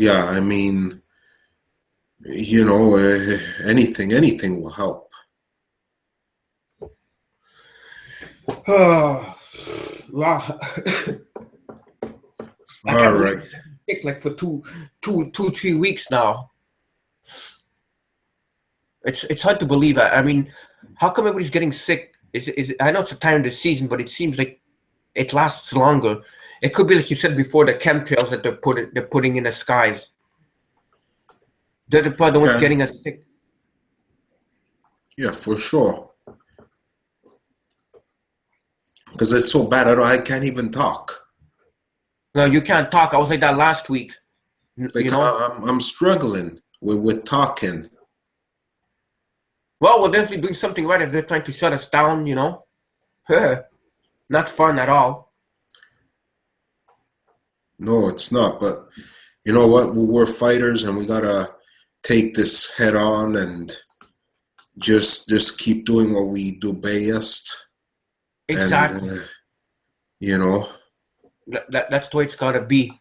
Yeah, I mean, anything will help. Oh, wow. I All can't believe right. I'm sick like for 3 weeks now. It's hard to believe. I mean, how come everybody's getting sick? Is I know it's a time of the season, but it seems like it lasts longer. It could be like you said before, the chemtrails that they're putting in the skies. They're probably the ones Yeah, getting us sick. yeah, for sure. Because it's so bad, I can't even talk. No, you can't talk. I was like that last week. You Like know. I'm struggling with talking. Well, we're definitely doing something right if they're trying to shut us down. Not fun at all. No, it's not. But you know what? We're fighters, and we gotta take this head on and just keep doing what we do best. And Exactly. you know, That's the way it's gotta be.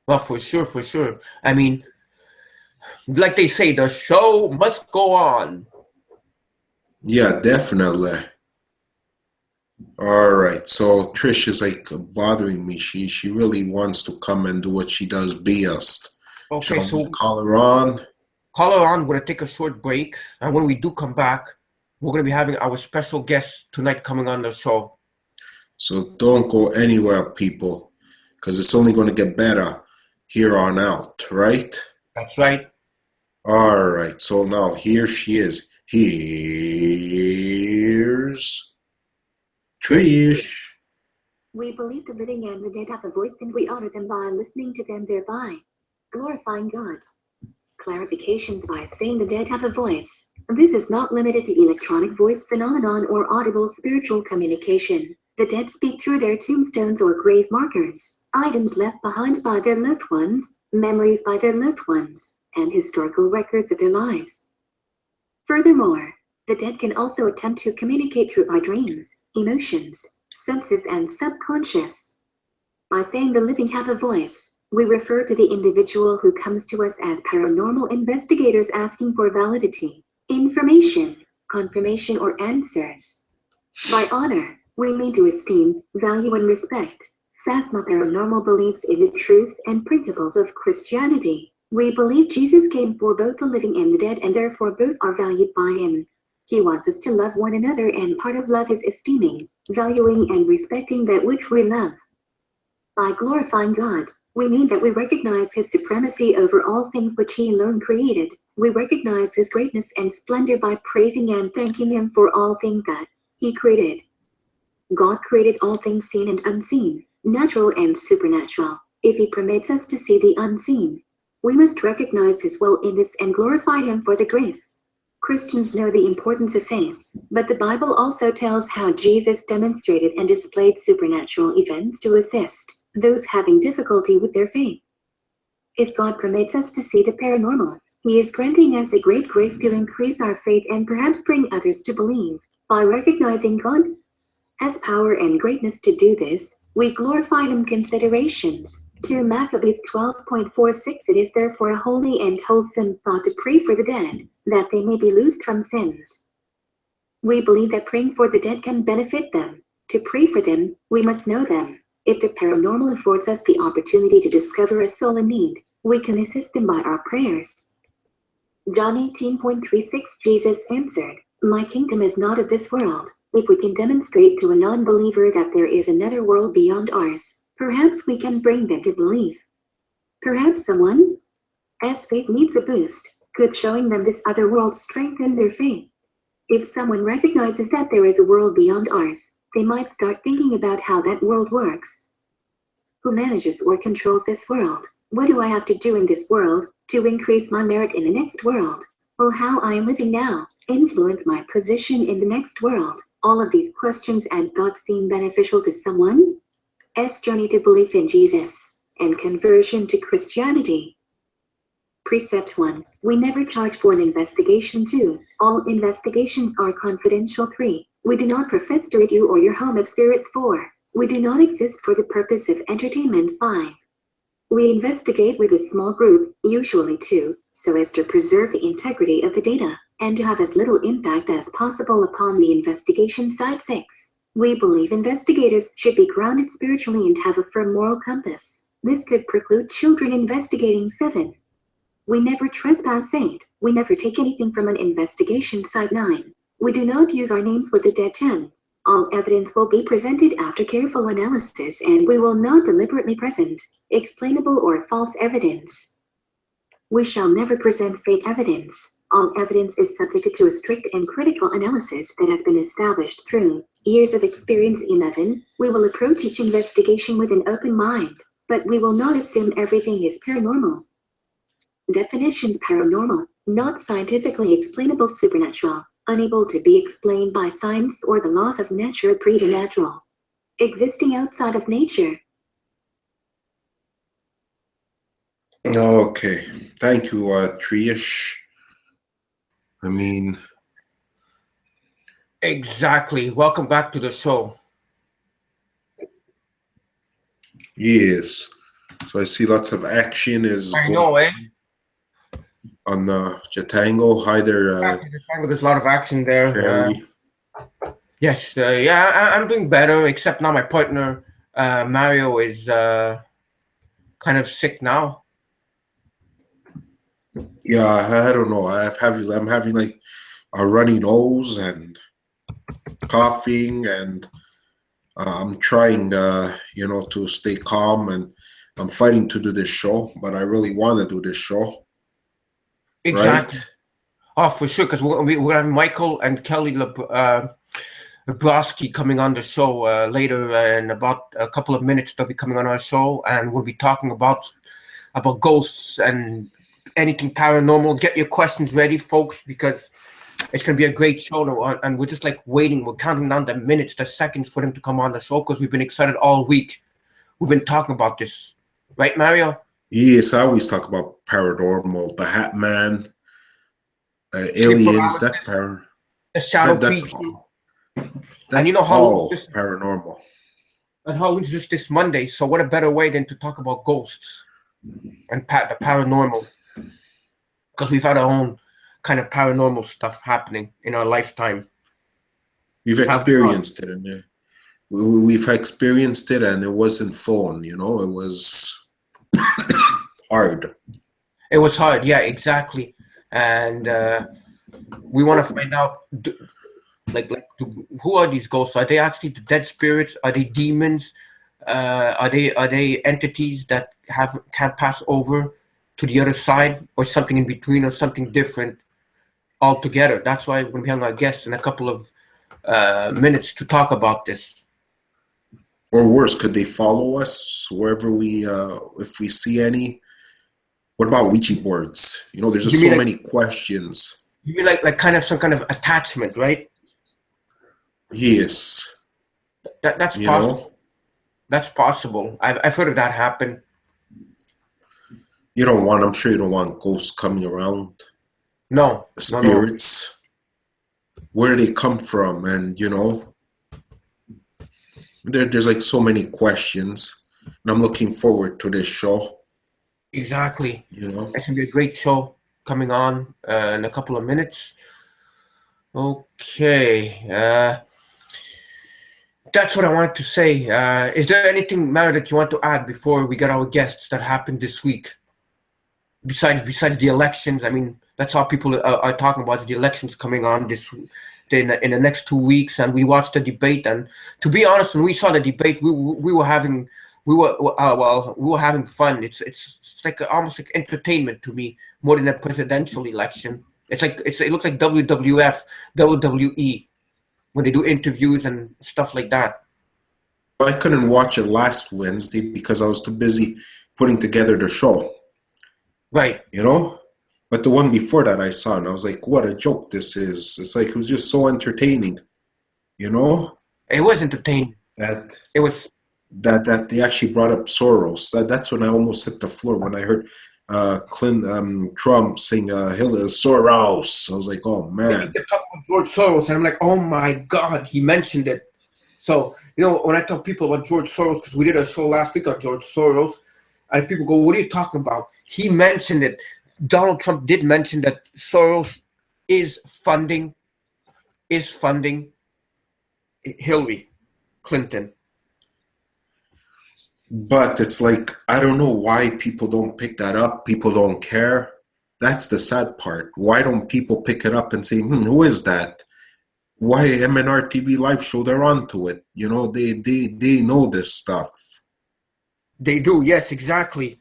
Well, for sure, for sure. I mean, like they say, the show must go on. yeah, definitely. All right. So Trish is like bothering me. She really wants to come and do what she does best. Okay, Shall we so call her on? call her on. We're gonna take a short break, and when we do come back, we're gonna be having our special guest tonight coming on the show. So don't go anywhere, people, because it's only going to get better here on out, right? That's right. All right. So now here she is. Here's Trish. Trish. We believe the living and the dead have a voice and we honor them by listening to them, thereby glorifying God. Clarifications: by saying the dead have a voice, this is not limited to electronic voice phenomenon or audible spiritual communication. The dead speak through their tombstones or grave markers, items left behind by their loved ones, memories by their loved ones, and historical records of their lives. Furthermore, the dead can also attempt to communicate through our dreams, emotions, senses, and subconscious. By saying the living have a voice, we refer to the individual who comes to us as paranormal investigators asking for validity, information, confirmation, or answers. By honor, we mean to esteem, value, and respect. Phasma Paranormal believes in the truths and principles of Christianity. We believe Jesus came for both the living and the dead, and therefore both are valued by him. He wants us to love one another, and part of love is esteeming, valuing, and respecting that which we love. By glorifying God, we mean that we recognize his supremacy over all things which he alone created. We recognize his greatness and splendor by praising and thanking him for all things that he created. God created all things seen and unseen, natural and supernatural. If he permits us to see the unseen, we must recognize his will in this and glorify him for the grace. Christians know the importance of faith, but the Bible also tells how Jesus demonstrated and displayed supernatural events to assist those having difficulty with their faith. If God permits us to see the paranormal, he is granting us a great grace to increase our faith and perhaps bring others to believe. By recognizing God has power and greatness to do this, we glorify him. Considerations. 2 Maccabees 12.46. It is therefore a holy and wholesome thought to pray for the dead, that they may be loosed from sins. We believe that praying for the dead can benefit them. To pray for them, we must know them. If the paranormal affords us the opportunity to discover a soul in need, we can assist them by our prayers. John 18.36. Jesus answered, "My kingdom is not of this world." If we can demonstrate to a non-believer that there is another world beyond ours, perhaps we can bring them to believe. Perhaps someone's faith needs a boost. Could showing them this other world strengthen their faith? If someone recognizes that there is a world beyond ours, they might start thinking about how that world works. Who manages or controls this world? What do I have to do in this world to increase my merit in the next world? Will how I am living now influence my position in the next world? All of these questions and thoughts seem beneficial to someone's journey to belief in Jesus and conversion to Christianity. Precept 1. We never charge for an investigation. 2. All investigations are confidential. 3. We do not profess to rid you or your home of spirits. 4. We do not exist for the purpose of entertainment. 5. We investigate with a small group, usually two, so as to preserve the integrity of the data, and to have as little impact as possible upon the investigation side. 6. We believe investigators should be grounded spiritually and have a firm moral compass. This could preclude children investigating. 7. We never trespass. 8. We never take anything from an investigation. Side. 9. We do not use our names with the dead. 10. All evidence will be presented after careful analysis, and we will not deliberately present explainable or false evidence. We shall never present fake evidence. All evidence is subjected to a strict and critical analysis that has been established through years of experience. 11. We will approach each investigation with an open mind, but we will not assume everything is paranormal. Definitions: paranormal, not scientifically explainable, supernatural, unable to be explained by science or the laws of nature, preternatural, existing outside of nature. Okay, thank you, Trish. I mean, Exactly. Welcome back to the show. yes. So I see lots of action is I going know, eh? on Jatango. Hi there, There's a lot of action there. Sherry. Yes, yeah, I'm doing better, except now my partner, Mario, is kind of sick now. Yeah, I don't know. I'm having like a runny nose and coughing, and I'm trying, to stay calm, and I'm fighting to do this show, but I really want to do this show. Exactly. Right? Oh, for sure, because we're having Michael and Kelly Brosky coming on the show later in about a couple of minutes. They'll be coming on our show, and we'll be talking about ghosts and anything paranormal. Get your questions ready, folks, because it's going to be a great show now, and we're just like waiting. We're counting down the minutes, the seconds for them to come on the show, because we've been excited all week. We've been talking about this. Right, Mario? Yes, I always talk about paranormal, the Hat Man, aliens. That's The shadow that's creatures. all. And That's you know all paranormal. And Halloween's just this Monday, so what a better way than to talk about ghosts and the paranormal, because we've had our own kind of paranormal stuff happening in our lifetime. We've experienced it, and we've experienced it, and it wasn't fun. It was hard. It was hard, yeah, exactly. And we want to find out, who are these ghosts? Are they actually the dead spirits? Are they demons? Are they entities that can't pass over to the other side, or something in between, or something different altogether? That's why we're going to be having our guests in a couple of minutes to talk about this. Or worse, could they follow us wherever if we see any? What about Ouija boards? There's just so many questions. You mean like kind of some kind of attachment, right? Yes. That's possible. That's possible. I've heard of that happen. I'm sure you don't want ghosts coming around. No. Spirits. No. Where do they come from? And, there's like so many questions. And I'm looking forward to this show. Exactly. It's going to be a great show coming on in a couple of minutes. Okay. That's what I wanted to say. Is there anything, Mara, that you want to add before we get our guests that happened this week? Besides the elections, I mean, that's all people are talking about, the elections coming on in the next 2 weeks, and we watched the debate. And to be honest, when we saw the debate, we were having fun. It's like almost like entertainment to me, more than a presidential election. It looks like WWF, WWE, when they do interviews and stuff like that. I couldn't watch it last Wednesday because I was too busy putting together the show. Right. But the one before that I saw, and I was like, what a joke this is. It's like, it was just so entertaining. It was entertaining. That they actually brought up Soros. That's when I almost hit the floor when I heard Trump sing Hillary Soros. I was like, oh man. Yeah, he kept talking about George Soros, and I'm like, oh my God, he mentioned it. So, when I tell people about George Soros, because we did a show last week on George Soros, And people go, what are you talking about? He mentioned it. Donald Trump did mention that Soros is funding Hillary Clinton. But it's like, I don't know why people don't pick that up. People don't care. That's the sad part. Why don't people pick it up and say, who is that? Why MnRTV Live Show, they're onto it. You know, they know this stuff. They do, yes, exactly.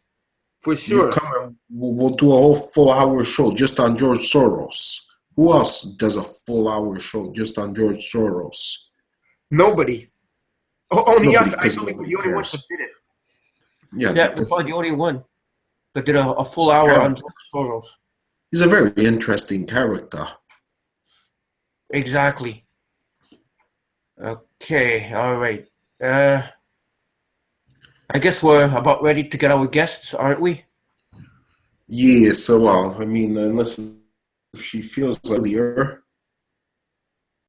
For sure. You come and we'll do a whole full hour show just on George Soros. Who else does a full hour show just on George Soros? Nobody. Only Nobody, us. I because think we're nobody the only ones cares. that did it. Yeah, Yeah, because we're probably the only one that did a full hour on George Soros. he's a very interesting character. Exactly. Okay, all right. I guess we're about ready to get our guests, aren't we? Yeah, so well, I mean, unless she feels earlier,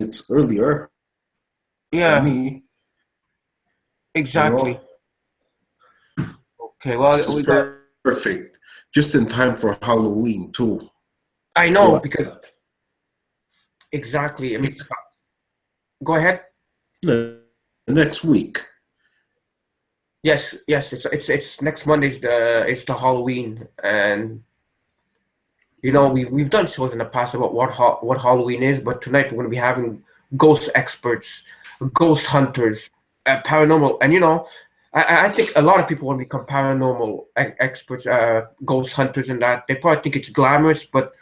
it's earlier Yeah, for me. exactly. You know, Okay, well, this we is got. perfect. Just in time for Halloween too. I know What? because exactly. I mean, go ahead. Next week. Yes. It's next Monday's the Halloween, and you know we've done shows in the past about what Halloween is, but tonight we're going to be having ghost experts, ghost hunters, paranormal, and you know. I think a lot of people want to become paranormal experts, ghost hunters, and that they probably think it's glamorous, but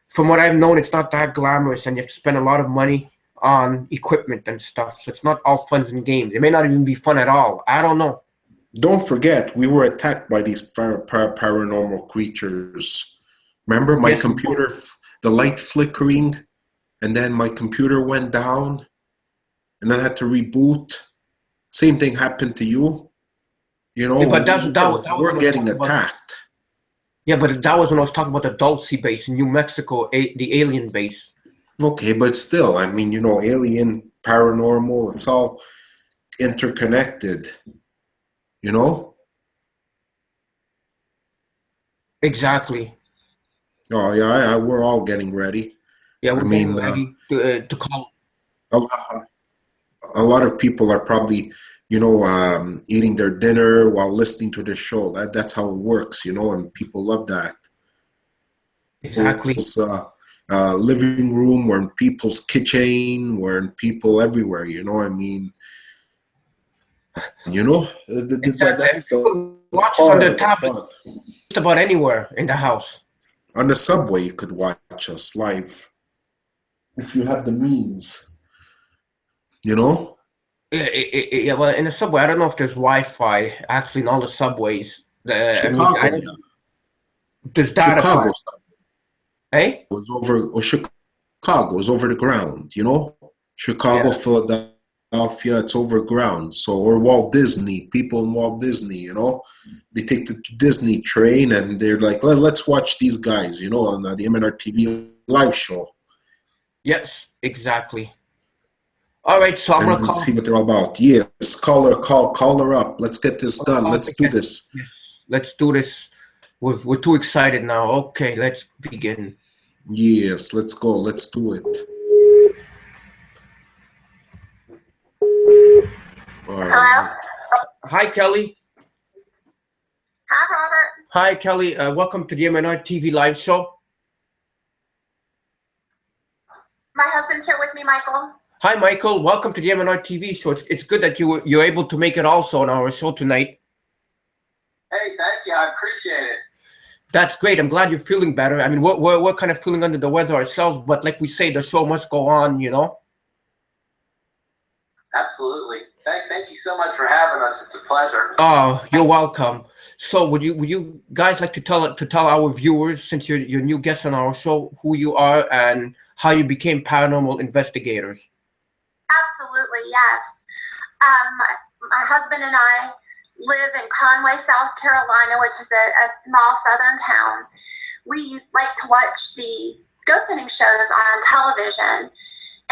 from what I've known, it's not that glamorous, and you have to spend a lot of money on equipment and stuff. So it's not all fun and games. It may not even be fun at all. I don't know. Don't forget, we were attacked by these paranormal creatures. Remember my computer, the light flickering, and then my computer went down, and then I had to reboot. Same thing happened to you. You know, Yeah, but we're getting attacked. Yeah, but that was when I was talking about the Dulce base in New Mexico, the alien base. Okay, but still, I mean, you know, alien, paranormal, it's all interconnected. You know? Exactly. Oh, yeah, we're all getting ready. Yeah, we're I getting mean, ready to call. a lot of people are probably, you know, eating their dinner while listening to the show. That's how it works, you know, and people love that. Exactly. People's living room, we're in people's kitchen, we're in people everywhere, you know, I mean, you know, that's the watch us on part the of the tablet, fun. just about anywhere in the house. On the subway, you could watch us live if you have the means, you know? Yeah, well, in the subway, I don't know if there's Wi-Fi actually in all the subways. Chicago, there's data. Chicago Hey? was over, or Chicago is over the ground, you know? Chicago, Yeah. Philadelphia, it's over ground. So, or Walt Disney, people in Walt Disney, you know? They take the Disney train and they're like, let's watch these guys, you know, on the MnRTV Live Show. Yes, exactly. All right, so I'm gonna call. See what they're all about. Yes, call her up. Let's get this done. Let's do this. Yes. Let's do this. We're too excited now. Okay, let's begin. Yes, let's go. Let's do it. Hello? Right. Hi, Kelly. Hi, Robert. Hi, Kelly. Welcome to the MnRTV Live Show. My husband's here with me, Michael. Hi, Michael. Welcome to the MnRTV Show. It's good that you're able to make it also on our show tonight. Hey, thank you. I appreciate it. That's great. I'm glad you're feeling better. I mean, we're kind of feeling under the weather ourselves, but like we say, the show must go on, you know? Absolutely. Thank you so much for having us. It's a pleasure. Oh, you're welcome. So would you guys like to tell our viewers, since you're new guests on our show, who you are and how you became paranormal investigators? Absolutely, yes. My husband and I live in Conway, South Carolina, which is a small southern town. We like to watch the ghost hunting shows on television.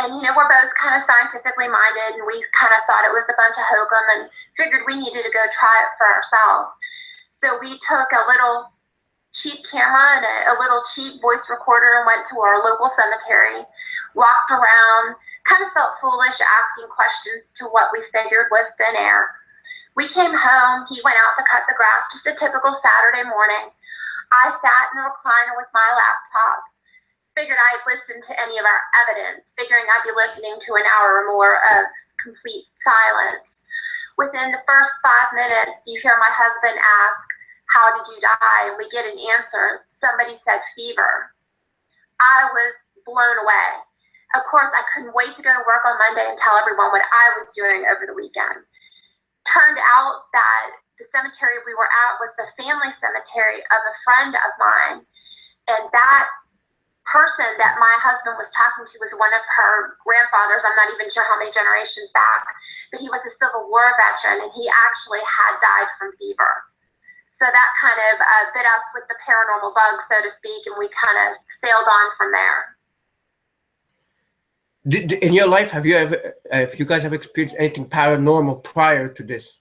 And, you know, we're both kind of scientifically minded, and we kind of thought it was a bunch of hokum and figured we needed to go try it for ourselves. So we took a little cheap camera and a little cheap voice recorder and went to our local cemetery, walked around, kind of felt foolish asking questions to what we figured was thin air. We came home, he went out to cut the grass, just a typical Saturday morning. I sat in a recliner with my laptop, figured I'd listen to any of our evidence, figuring I'd be listening to an hour or more of complete silence. Within the first 5 minutes, you hear my husband ask, "How did you die?" And we get an answer. Somebody said fever. I was blown away. Of course, I couldn't wait to go to work on Monday and tell everyone what I was doing over the weekend. Turned out that the cemetery we were at was the family cemetery of a friend of mine. And that person that my husband was talking to was one of her grandfathers. I'm not even sure how many generations back, but he was a Civil War veteran, and he actually had died from fever. So that kind of bit us with the paranormal bug, so to speak, and we kind of sailed on from there. In your life, have you guys have experienced anything paranormal prior to this?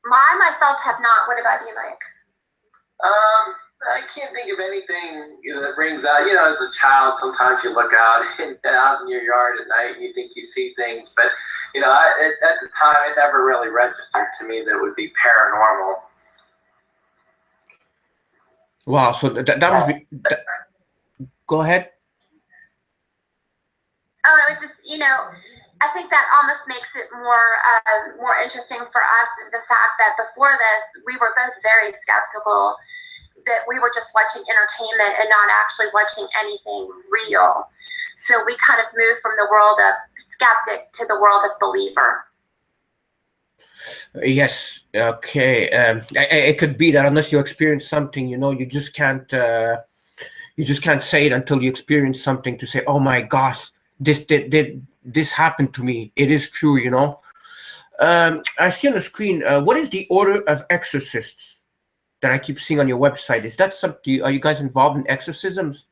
I myself have not. What about you, Mike? I can't think of anything that rings out. As a child, sometimes you look out in your yard at night and you think you see things, but at the time, it never really registered to me that it would be paranormal. Wow, so that must be. Go ahead. Oh, it was just, I think that almost makes it more interesting for us is the fact that before this, we were both very skeptical that we were just watching entertainment and not actually watching anything real. So we kind of moved from the world of skeptic to the world of believer. Yes. Okay. It could be that unless you experience something, you just can't say it until you experience something to say, "Oh my gosh, this happened to me. It is true." I see on the screen. What is the order of exorcists that I keep seeing on your website? Is that something? Are you guys involved in exorcisms?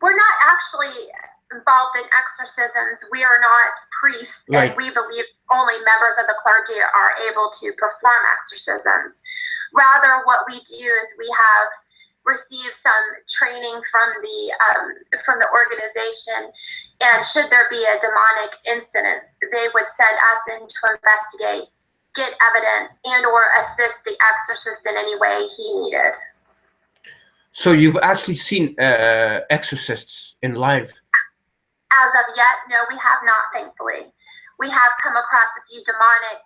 We're not actually involved in exorcisms. We are not priests, right. And we believe only members of the clergy are able to perform exorcisms. Rather, what we do is we have received some training from the organization, and should there be a demonic incident, they would send us in to investigate, get evidence, and or assist the exorcist in any way he needed. So you've actually seen exorcists in live? As of yet, no, we have not, thankfully. We have come across a few demonic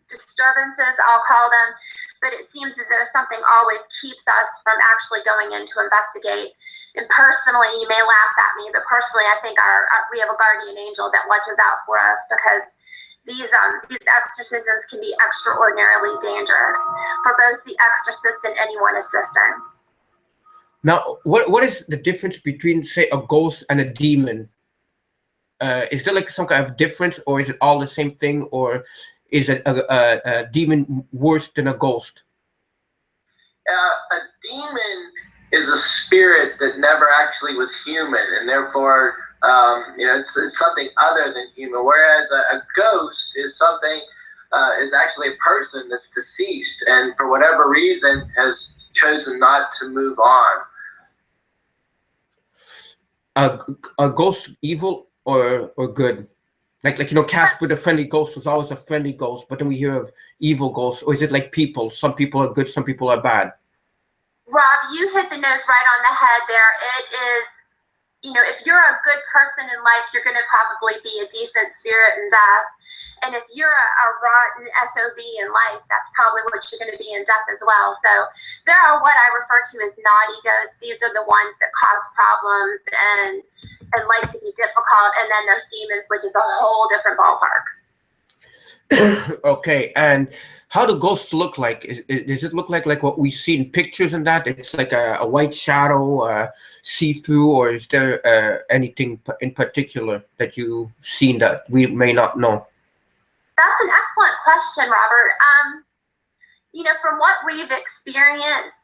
disturbances, I'll call them, but it seems as though something always keeps us from actually going in to investigate. And personally, you may laugh at me, but personally, I think we have a guardian angel that watches out for us, because these exorcisms can be extraordinarily dangerous for both the exorcist and anyone assisting. Now, what is the difference between, say, a ghost and a demon? Is there like some kind of difference, or is it all the same thing, or is it a demon worse than a ghost? A demon is a spirit that never actually was human, and therefore, it's something other than human. Whereas a ghost is something is actually a person that's deceased, and for whatever reason has chosen not to move on. A ghost evil or good? Like Casper the Friendly Ghost was always a friendly ghost, but then we hear of evil ghosts. Or is it like people? Some people are good, some people are bad. Rob, you hit the nose right on the head there. It is, if you're a good person in life, you're going to probably be a decent spirit in death. And if you're a rotten SOB in life, that's probably what you're going to be in death as well. So there are what I refer to as naughty ghosts. These are the ones that cause problems and like to be difficult. And then there's demons, which is a whole different ballpark. Okay, and how do ghosts look like? Does it look like what we see in pictures and that? It's like a white shadow, see-through, or is there anything in particular that you've seen that we may not know? That's an excellent question, Robert. From what we've experienced,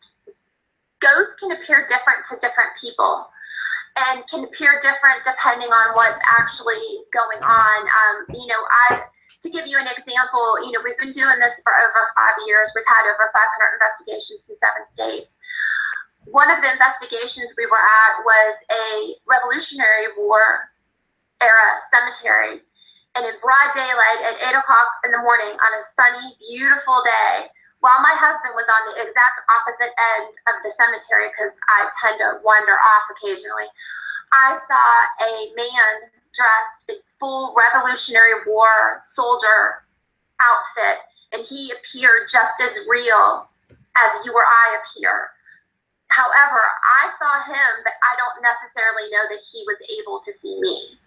ghosts can appear different to different people and can appear different depending on what's actually going on. to give you an example, we've been doing this for over 5 years. We've had over 500 investigations in 7 states. One of the investigations we were at was a Revolutionary War era cemetery. And in broad daylight at 8 o'clock in the morning on a sunny, beautiful day, while my husband was on the exact opposite end of the cemetery, because I tend to wander off occasionally, I saw a man dressed in full Revolutionary War soldier outfit, and he appeared just as real as you or I appear. However, I saw him, but I don't necessarily know that he was able to see me.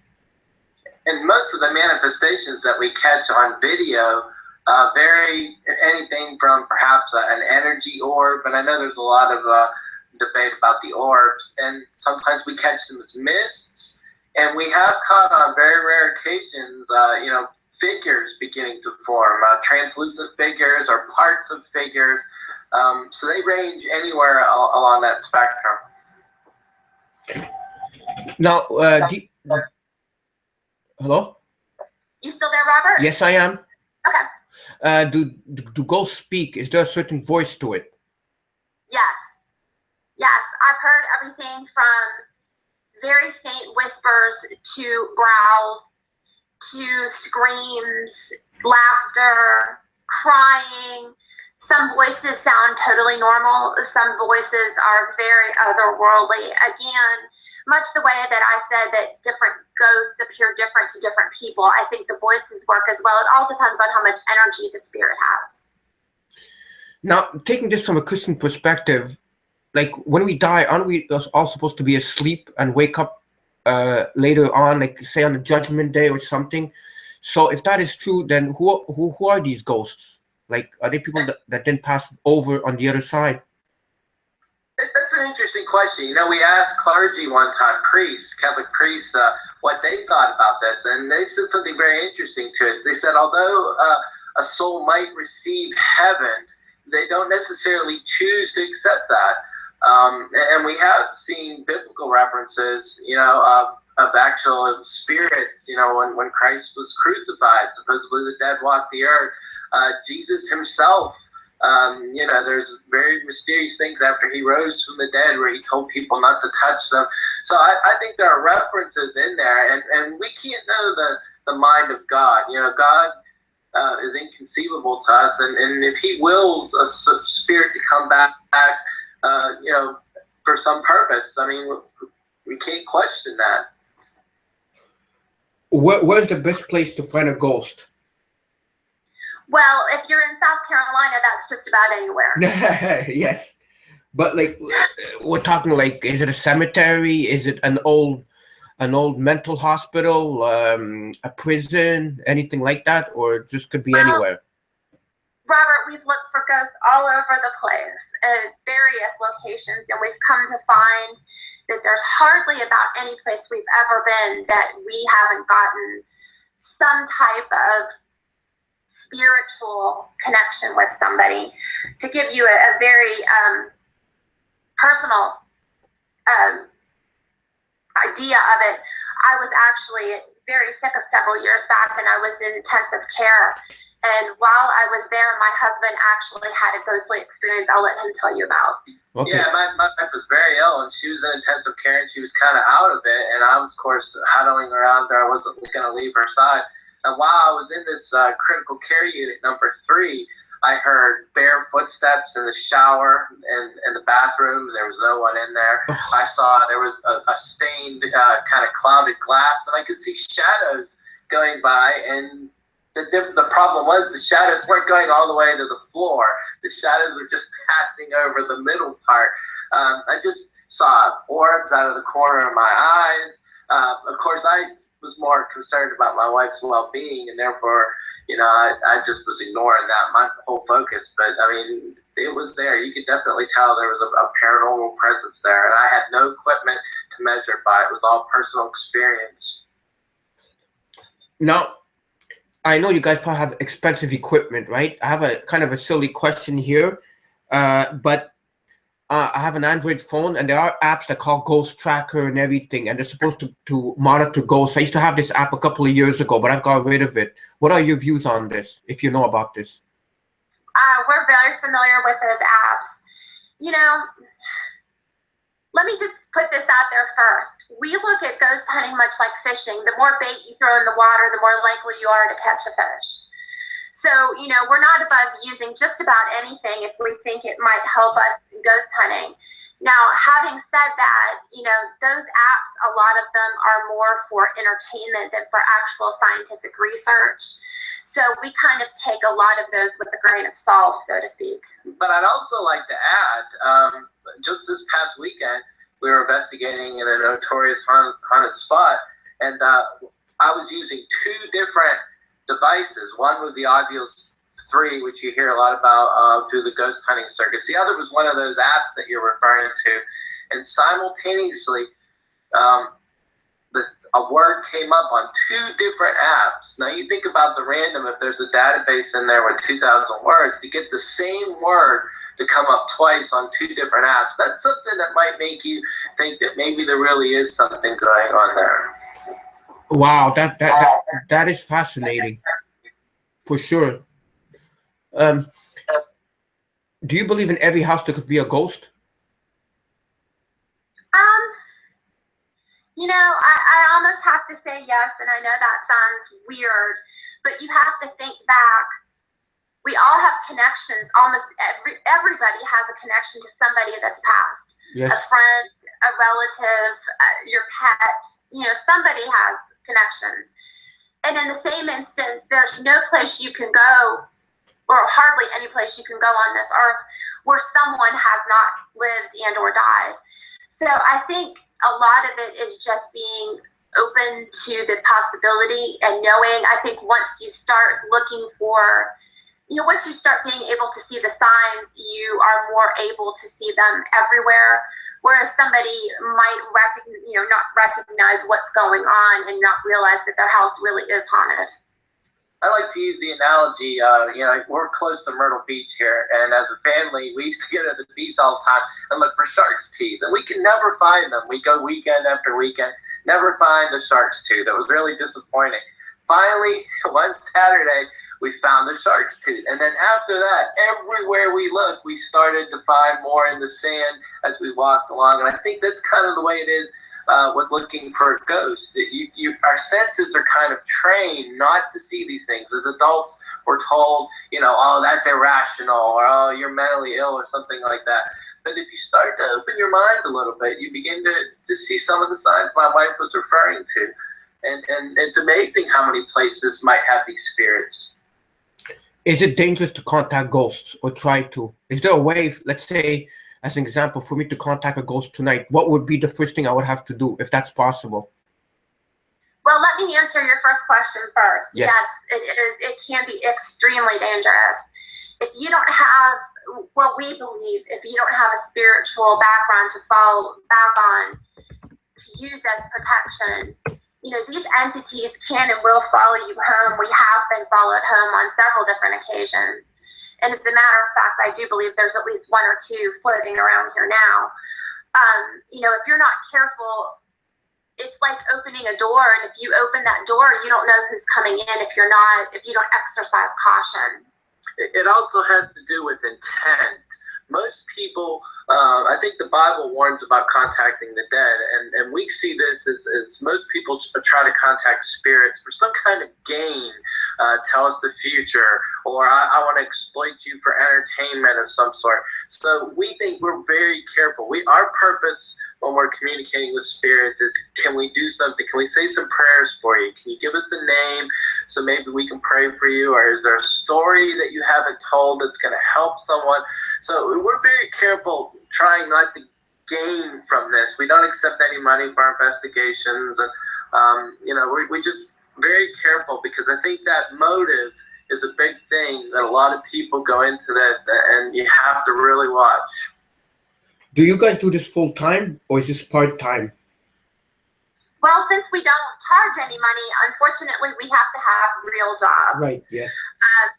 And most of the manifestations that we catch on video vary anything from perhaps an energy orb, and I know there's a lot of debate about the orbs, and sometimes we catch them as mists, and we have caught on very rare occasions, figures beginning to form, translucent figures or parts of figures. So they range anywhere along that spectrum. Now, hello? You still there, Robert? Yes, I am. Okay. Do ghosts speak? Is there a certain voice to it? Yes, I've heard everything from very faint whispers to growls to screams, laughter, crying. Some voices sound totally normal. Some voices are very otherworldly. Again, much the way that I said that different ghosts appear different to different people, I think the voices work as well. It all depends on how much energy the spirit has. Now, taking this from a Christian perspective, like when we die, aren't we all supposed to be asleep and wake up later on, like say on the Judgment Day or something? So if that is true, then who are these ghosts? Like, are they people that then pass over on the other side? That's an interesting question. We asked clergy one time, priests, Catholic priests, what they thought about this, and they said something very interesting to us. They said, although a soul might receive heaven, they don't necessarily choose to accept that. And we have seen biblical references, of actual spirits, when Christ was crucified, supposedly the dead walked the earth. Jesus himself, there's very mysterious things after he rose from the dead where he told people not to touch them. So I think there are references in there, and we can't know the mind of God. God is inconceivable to us, and if he wills a spirit to come back, for some purpose, I mean, we can't question that. Where's the best place to find a ghost? Well, if you're in South Carolina, that's just about anywhere. Yes, but like we're talking, like, is it a cemetery? Is it an old mental hospital, a prison, anything like that, or it just could be anywhere? Robert, we've looked for ghosts all over the place at various locations, and we've come to find that there's hardly about any place we've ever been that we haven't gotten some type of spiritual connection with somebody. To give you a very personal idea of it, I was actually very sick several years back, and I was in intensive care. And while I was there, my husband actually had a ghostly experience I'll let him tell you about. Okay. Yeah, my wife was very ill, and she was in intensive care, and she was kind of out of it. And I was, of course, huddling around her. I wasn't going to leave her side. And while I was in this critical care unit number 3, I heard bare footsteps in the shower and in the bathroom. There was no one in there. I saw there was a stained, kind of clouded glass, and I could see shadows going by. And the problem was the shadows weren't going all the way to the floor. The shadows were just passing over the middle part. I just saw orbs out of the corner of my eyes. Of course, I was more concerned about my wife's well-being, and therefore, I just was ignoring that, my whole focus. But I mean, it was there. You could definitely tell there was a paranormal presence there, and I had no equipment to measure by. It was all personal experience. Now, I know you guys probably have expensive equipment, right? I have a kind of a silly question here, but I have an Android phone, and there are apps that call Ghost Tracker and everything, and they're supposed to monitor ghosts. I used to have this app a couple of years ago, but I've got rid of it. What are your views on this, if you know about this? We're very familiar with those apps. You know, let me just put this out there first. We look at ghost hunting much like fishing. The more bait you throw in the water, the more likely you are to catch a fish. So, you know, we're not above using just about anything if we think it might help us in ghost hunting. Now, having said that, you know, those apps, a lot of them are more for entertainment than for actual scientific research. So we kind of take a lot of those with a grain of salt, so to speak. But I'd also like to add, just this past weekend, we were investigating in a notorious haunted spot, and I was using two different devices. One was the Oculus 3, which you hear a lot about through the ghost hunting circuits. The other was one of those apps that you're referring to. And simultaneously, a word came up on two different apps. Now you think about the random, if there's a database in there with 2,000 words, to get the same word to come up twice on two different apps, that's something that might make you think that maybe there really is something going on there. Wow, that is fascinating, for sure. Do you believe in every house there could be a ghost? You know, I almost have to say yes, and I know that sounds weird, but you have to think back. We all have connections. Almost everybody has a connection to somebody that's passed. Yes. A friend, a relative, your pet. You know, somebody has connection. And in the same instance, there's no place you can go, or hardly any place you can go on this earth where someone has not lived and or died. So I think a lot of it is just being open to the possibility and knowing. I think once you start looking for, you know, once you start being able to see the signs, you are more able to see them everywhere. Whereas somebody might not recognize what's going on and not realize that their house really is haunted. I like to use the analogy, we're close to Myrtle Beach here, and as a family, we used to get at the beach all the time and look for shark's teeth, and we can never find them. We go weekend after weekend, never find a shark's tooth. It was really disappointing. Finally, one Saturday, we found the shark's tooth, and then after that, everywhere we looked, we started to find more in the sand as we walked along, and I think that's kind of the way it is with looking for ghosts. Our senses are kind of trained not to see these things. As adults, we're told, oh, that's irrational, or oh, you're mentally ill, or something like that. But if you start to open your mind a little bit, you begin to see some of the signs my wife was referring to. And it's amazing how many places might have these spirits. Is it dangerous to contact ghosts or try to? Is there a way, let's say, as an example, for me to contact a ghost tonight, what would be the first thing I would have to do, if that's possible? Well, let me answer your first question first. Yes, it can be extremely dangerous. If you don't have what we believe, if you don't have a spiritual background to fall back on, to use as protection, these entities can and will follow you home. We have been followed home on several different occasions. And as a matter of fact, I do believe there's at least one or two floating around here now. If you're not careful, it's like opening a door. And if you open that door, you don't know who's coming in if you don't exercise caution. It also has to do with intent. Most people, I think the Bible warns about contacting the dead, and we see this as most people try to contact spirits for some kind of gain. Tell us the future, or I want to exploit you for entertainment of some sort. So we think we're very careful. Our purpose when we're communicating with spirits is, can we do something? Can we say some prayers for you? Can you give us a name so maybe we can pray for you? Or is there a story that you haven't told that's going to help someone? So we're very careful trying not to gain from this. We don't accept any money for our investigations. And, we just very careful, because I think that motive is a big thing that a lot of people go into this, and you have to really watch. Do you guys do this full time, or is this part time? Well, since we don't charge any money, unfortunately, we have to have real jobs. Right. Yes.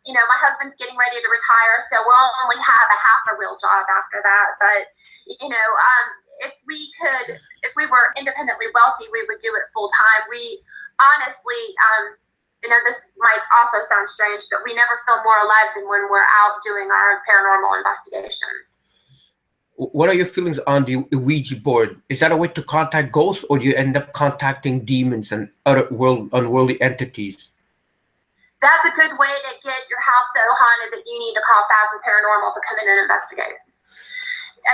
You know, my husband's getting ready to retire, so we'll only have a half a real job after that. But, you know, if we were independently wealthy, we would do it full time. We honestly, you know, this might also sound strange, but we never feel more alive than when we're out doing our paranormal investigations. What are your feelings on the Ouija board? Is that a way to contact ghosts, or do you end up contacting demons and other unworldly entities? That's a good way to get your house so haunted that you need to call Phasma Paranormal to come in and investigate.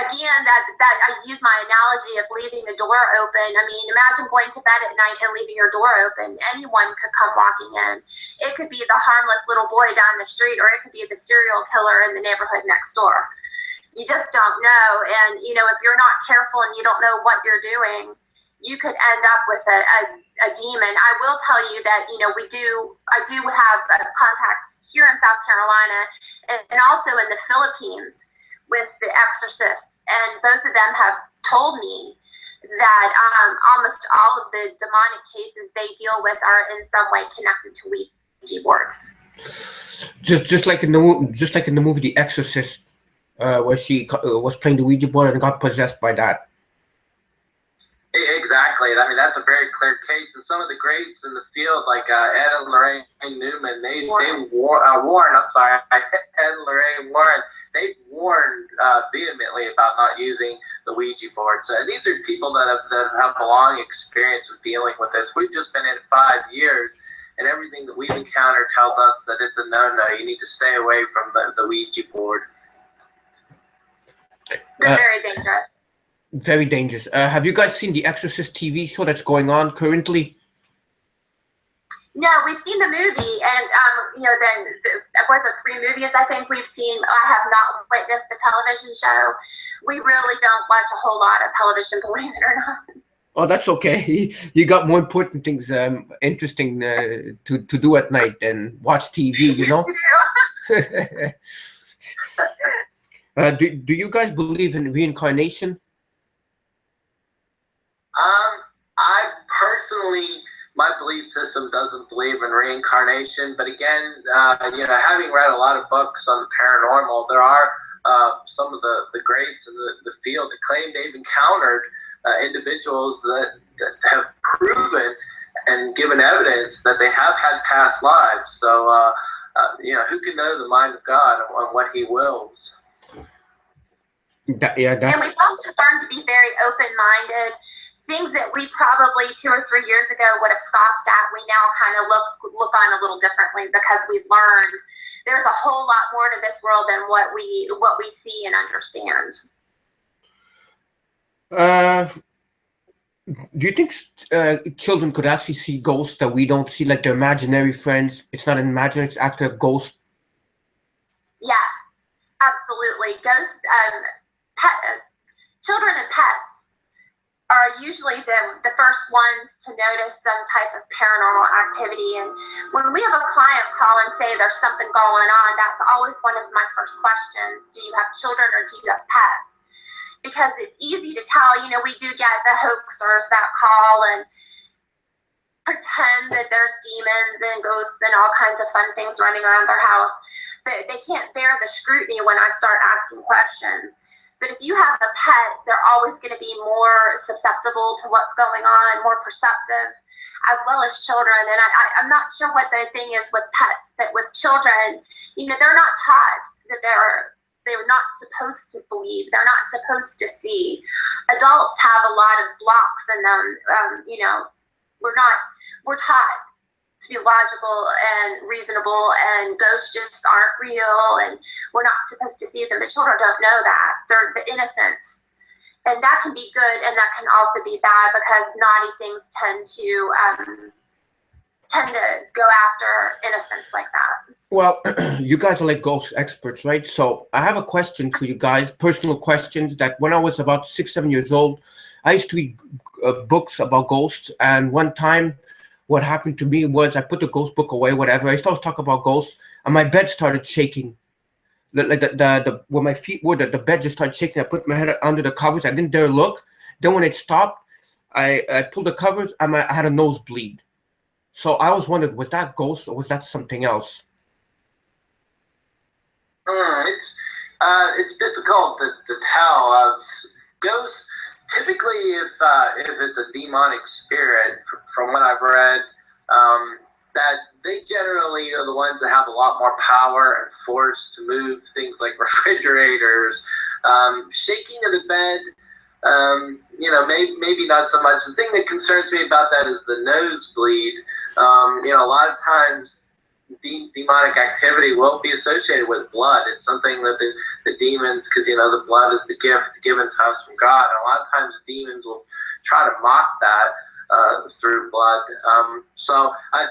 Again, that I use my analogy of leaving the door open. I mean, imagine going to bed at night and leaving your door open. Anyone could come walking in. It could be the harmless little boy down the street, or it could be the serial killer in the neighborhood next door. You just don't know. And, you know, if you're not careful and you don't know what you're doing, you could end up with a demon. I will tell you that, you know, I do have contacts here in South Carolina and also in the Philippines with the exorcists. And both of them have told me that almost all of the demonic cases they deal with are in some way connected to Ouija boards. Just like in the movie The Exorcist, where she was playing the Ouija board and got possessed by that. Exactly. I mean, that's a very clear case. And some of the greats in the field, like Ed and Lorraine Newman, they warned vehemently about not using the Ouija board. So these are people that have a long experience with dealing with this. We've just been in 5 years, and everything that we've encountered tells us that it's a no-no. You need to stay away from the Ouija board. They're very dangerous. Very dangerous. Have you guys seen the Exorcist TV show that's going on currently? No, we've seen the movie, and you know, then was it 3 movies I think we've seen. I have not witnessed the television show. We really don't watch a whole lot of television, believe it or not. Oh, that's okay. You got more important things interesting to do at night than watch TV, you know? Do you guys believe in reincarnation? I personally, my belief system doesn't believe in reincarnation, but again, you know, having read a lot of books on the paranormal, there are some of the greats in the field that claim they've encountered individuals that have proven and given evidence that they have had past lives. So, you know, who can know the mind of God and what He wills? And we've also learned to be very open-minded. Things that we probably 2 or 3 years ago would have scoffed at, we now kind of look on a little differently because we've learned there's a whole lot more to this world than what we see and understand. Do you think children could actually see ghosts that we don't see, like their imaginary friends? It's not an imaginary, it's actually a ghost. Yes, absolutely. Ghosts, children and pets are usually the first ones to notice some type of paranormal activity. And when we have a client call and say there's something going on, that's always one of my first questions. Do you have children or do you have pets? Because it's easy to tell, you know, we do get the hoaxers that call and pretend that there's demons and ghosts and all kinds of fun things running around their house. But they can't bear the scrutiny when I start asking questions. But if you have a pet, they're always going to be more susceptible to what's going on, more perceptive, as well as children. And I'm not sure what the thing is with pets, but with children, you know, they're not taught that they're not supposed to believe. They're not supposed to see. Adults have a lot of blocks in them. You know, we're taught to be logical and reasonable, and ghosts just aren't real, and we're not supposed to see them. The children don't know that. They're the innocence. And that can be good, and that can also be bad, because naughty things tend to go after innocence like that. Well, you guys are like ghost experts, right? So I have a question for you guys, personal questions, that when I was about 6, 7 years old, I used to read books about ghosts, and one time what happened to me was I put the ghost book away, whatever. I started talking about ghosts, and my bed started shaking. Like where my feet were, the bed just started shaking. I put my head under the covers. I didn't dare look. Then when it stopped, I pulled the covers, and I had a nosebleed. So I was wondering, was that ghost or was that something else? It's difficult to tell. Ghosts, typically, if it's a demonic spirit, from what I've read, that they generally are the ones that have a lot more power and force to move things like refrigerators, shaking of the bed. Maybe not so much. The thing that concerns me about that is the nosebleed. A lot of times demonic activity will be associated with blood. It's something that the demons, because the blood is the gift given to us from God, and a lot of times demons will try to mock that through blood.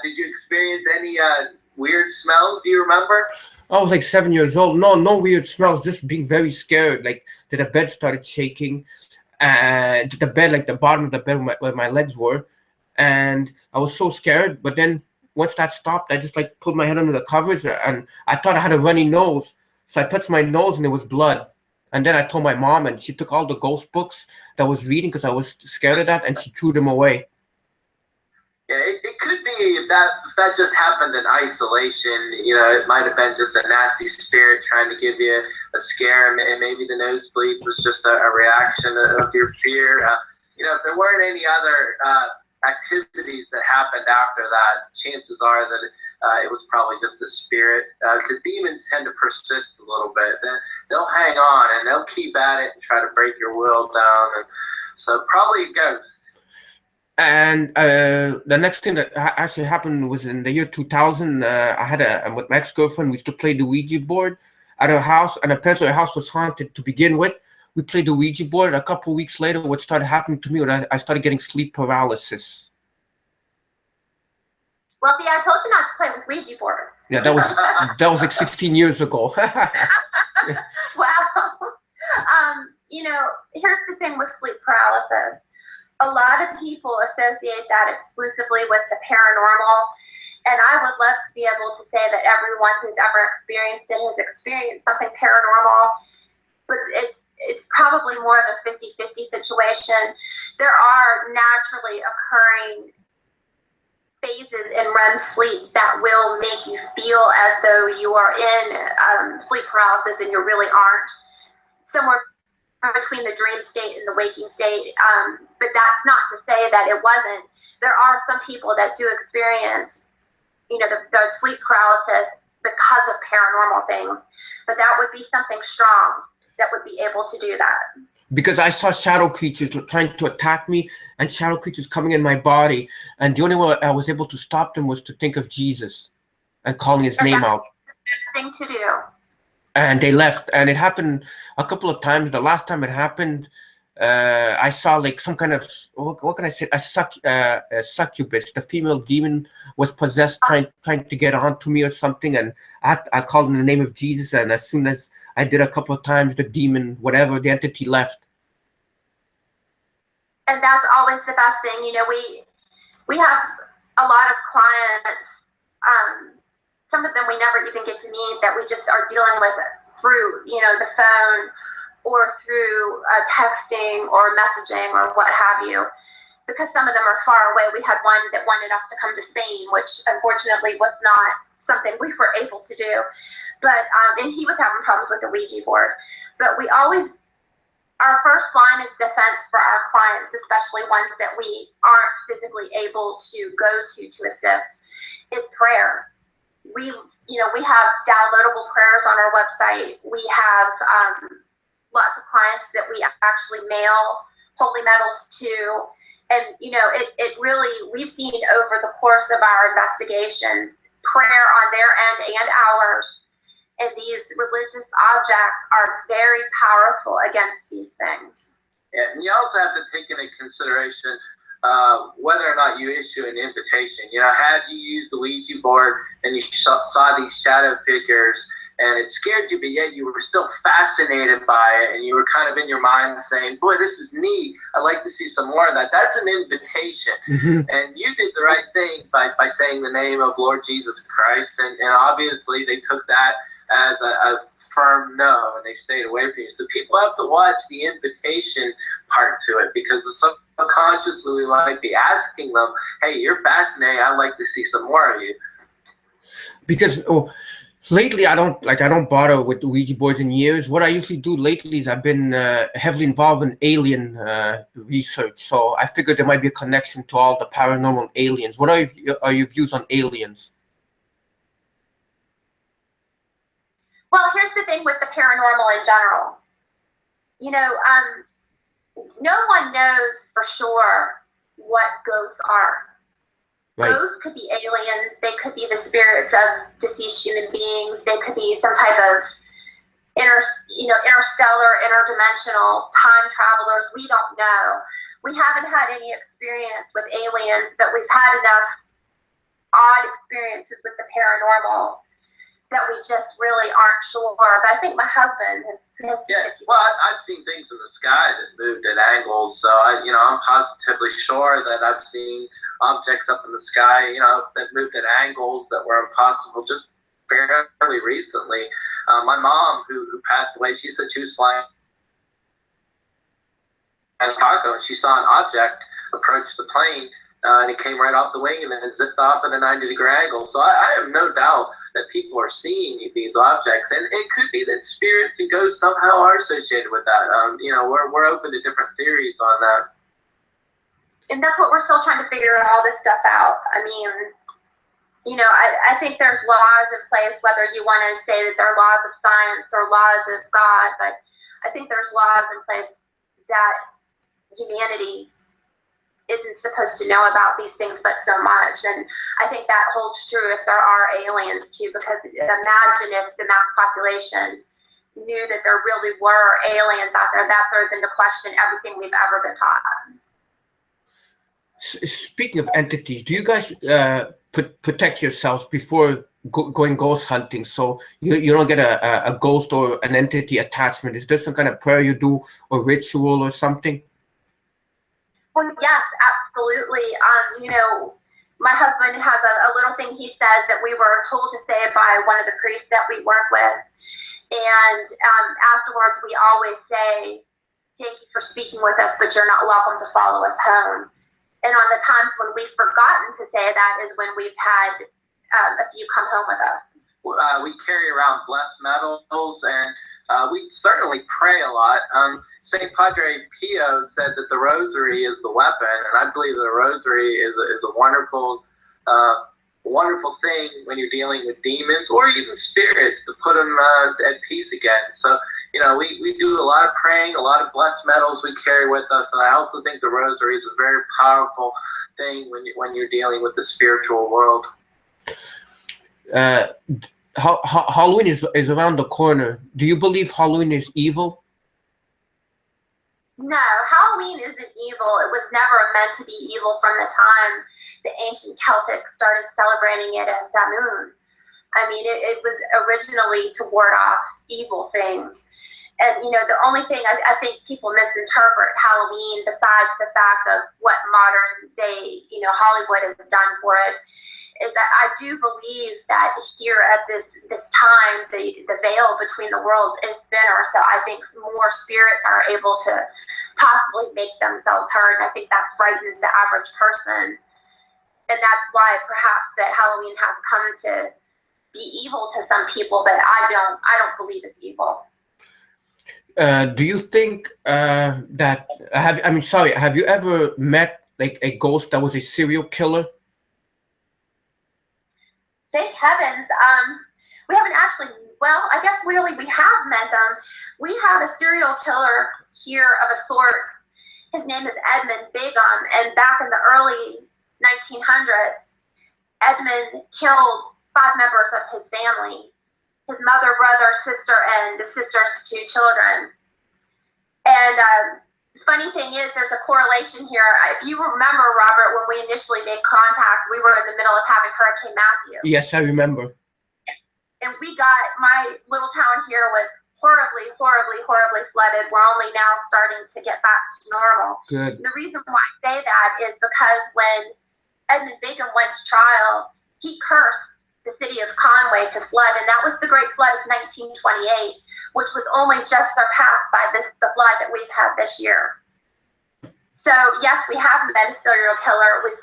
Did you experience any weird smells? Do you remember? I was like 7 years old. No weird smells. Just being very scared. Like that the bed started shaking, and the bed, like the bottom of the bed where my legs were, and I was so scared. But then once that stopped, I just like put my head under the covers, and I thought I had a runny nose, so I touched my nose and it was blood. And then I told my mom, and she took all the ghost books that I was reading because I was scared of that, and she threw them away. Yeah, it could be if that just happened in isolation. It might have been just a nasty spirit trying to give you a scare, and maybe the nosebleed was just a reaction of your fear. If there weren't any other activities that happened after that, chances are that it was probably just a spirit, because demons tend to persist a little bit. They'll hang on and they'll keep at it and try to break your will down, and so probably a ghost. And the next thing that actually happened was in the year 2000. I had with my ex-girlfriend, we used to play the Ouija board at our house, and apparently our house was haunted to begin with. We played the Ouija board. A couple of weeks later, what started happening to me was I started getting sleep paralysis. Well, see, I told you not to play with Ouija board. Yeah, that was like 16 years ago. Wow. Here's the thing with sleep paralysis. A lot of people associate that exclusively with the paranormal, and I would love to be able to say that everyone who's ever experienced it has experienced something paranormal, but it's probably more of a 50-50 situation. There are naturally occurring phases in REM sleep that will make you feel as though you are in sleep paralysis and you really aren't. Somewhere between the dream state and the waking state, but that's not to say that it wasn't. There are some people that do experience, the sleep paralysis because of paranormal things, but that would be something strong that would be able to do that. Because I saw shadow creatures trying to attack me, and shadow creatures coming in my body, and the only way I was able to stop them was to think of Jesus and calling his name out. That's the best thing to do. And they left, and it happened a couple of times. The last time it happened, I saw like some kind of, what can I say, a succubus. The female demon was possessed, trying to get onto me or something, and I called in the name of Jesus, and as soon as I did a couple of times, the demon, whatever, the entity left. And that's always the best thing. We have a lot of clients, some of them we never even get to meet, that we just are dealing with through, the phone or through texting or messaging or what have you, because some of them are far away. We had one that wanted us to come to Spain, which unfortunately was not something we were able to do. But, and he was having problems with the Ouija board. But our first line of defense for our clients, especially ones that we aren't physically able to go to assist, is prayer. We have downloadable prayers on our website. We have lots of clients that we actually mail holy medals to. And, it really, we've seen over the course of our investigations, prayer on their end and ours, and these religious objects are very powerful against these things. Yeah, and you also have to take into consideration whether or not you issue an invitation. Had you used the Ouija board and you saw these shadow figures and it scared you, but yet you were still fascinated by it, and you were kind of in your mind saying, boy, this is neat, I'd like to see some more of that. That's an invitation. Mm-hmm. And you did the right thing by saying the name of Lord Jesus Christ, and obviously they took that as a firm no, and they stayed away from you. So people have to watch the invitation part to it, because subconsciously we might be asking them, hey, you're fascinating, I'd like to see some more of you. Because lately I don't bother with the Ouija boards in years. What I usually do lately is I've been heavily involved in alien research, so I figured there might be a connection to all the paranormal aliens. What are your views on aliens? Well, here's the thing with the paranormal in general. You know, no one knows for sure what ghosts are. Right. Ghosts could be aliens. They could be the spirits of deceased human beings. They could be some type of interstellar, interdimensional time travelers. We don't know. We haven't had any experience with aliens, but we've had enough odd experiences with the paranormal that we just really aren't sure. But I think my husband has yeah, well, I've seen things in the sky that moved at angles, so I'm positively sure that I've seen objects up in the sky, that moved at angles that were impossible just fairly recently. My mom, who passed away, she said she was flying in Chicago and she saw an object approach the plane, and it came right off the wing and then it zipped off at a 90-degree angle. So I have no doubt that people are seeing these objects, and it could be that spirits and ghosts somehow are associated with that. We're open to different theories on that. And that's what we're still trying to figure all this stuff out. I mean, I think there's laws in place, whether you want to say that they're laws of science or laws of God, but I think there's laws in place that humanity isn't supposed to know about these things but so much. And I think that holds true if there are aliens too, because imagine if the mass population knew that there really were aliens out there. That throws into question everything we've ever been taught. Speaking of entities, do you guys protect yourselves before going ghost hunting, so you don't get a ghost or an entity attachment? Is there some kind of prayer you do or ritual or something? Well, yes, absolutely. My husband has a little thing he says that we were told to say by one of the priests that we work with. And afterwards, we always say, thank you for speaking with us, but you're not welcome to follow us home. And on the times when we've forgotten to say that is when we've had a few come home with us. We carry around blessed metals, and we certainly pray a lot. St. Padre Pio said that the rosary is the weapon, and I believe the rosary is a wonderful thing when you're dealing with demons or even spirits, to put them at peace again. So, we do a lot of praying, a lot of blessed metals we carry with us, and I also think the rosary is a very powerful thing when you're dealing with the spiritual world. Halloween is around the corner. Do you believe Halloween is evil? No, Halloween isn't evil. It was never meant to be evil from the time the ancient Celtics started celebrating it as Samhain. I mean, it was originally to ward off evil things. And, the only thing I think people misinterpret Halloween, besides the fact of what modern day, Hollywood has done for it, is that I do believe that here at this time, the veil between the worlds is thinner. So I think more spirits are able to possibly make themselves heard. And I think that frightens the average person. And that's why perhaps that Halloween has come to be evil to some people, but I don't believe it's evil. Do you think that have you ever met like a ghost that was a serial killer? Thank heavens. We haven't actually, well, I guess really we have met them. We have a serial killer here of a sort. His name is Edmund Begum, and back in the early 1900s, Edmund killed 5 members of his family: his mother, brother, sister, and the sister's 2 children. And funny thing is, there's a correlation here. If you remember, Robert, when we initially made contact, we were in the middle of having Hurricane Matthew. Yes, I remember. And my little town here was horribly, horribly, horribly flooded. We're only now starting to get back to normal. Good. And the reason why I say that is because when Edmund Begum went to trial, he cursed the city of Conway to flood, and that was the Great Flood of 1928, which was only just surpassed by the flood that we've had this year. So yes, we have met a serial killer. We've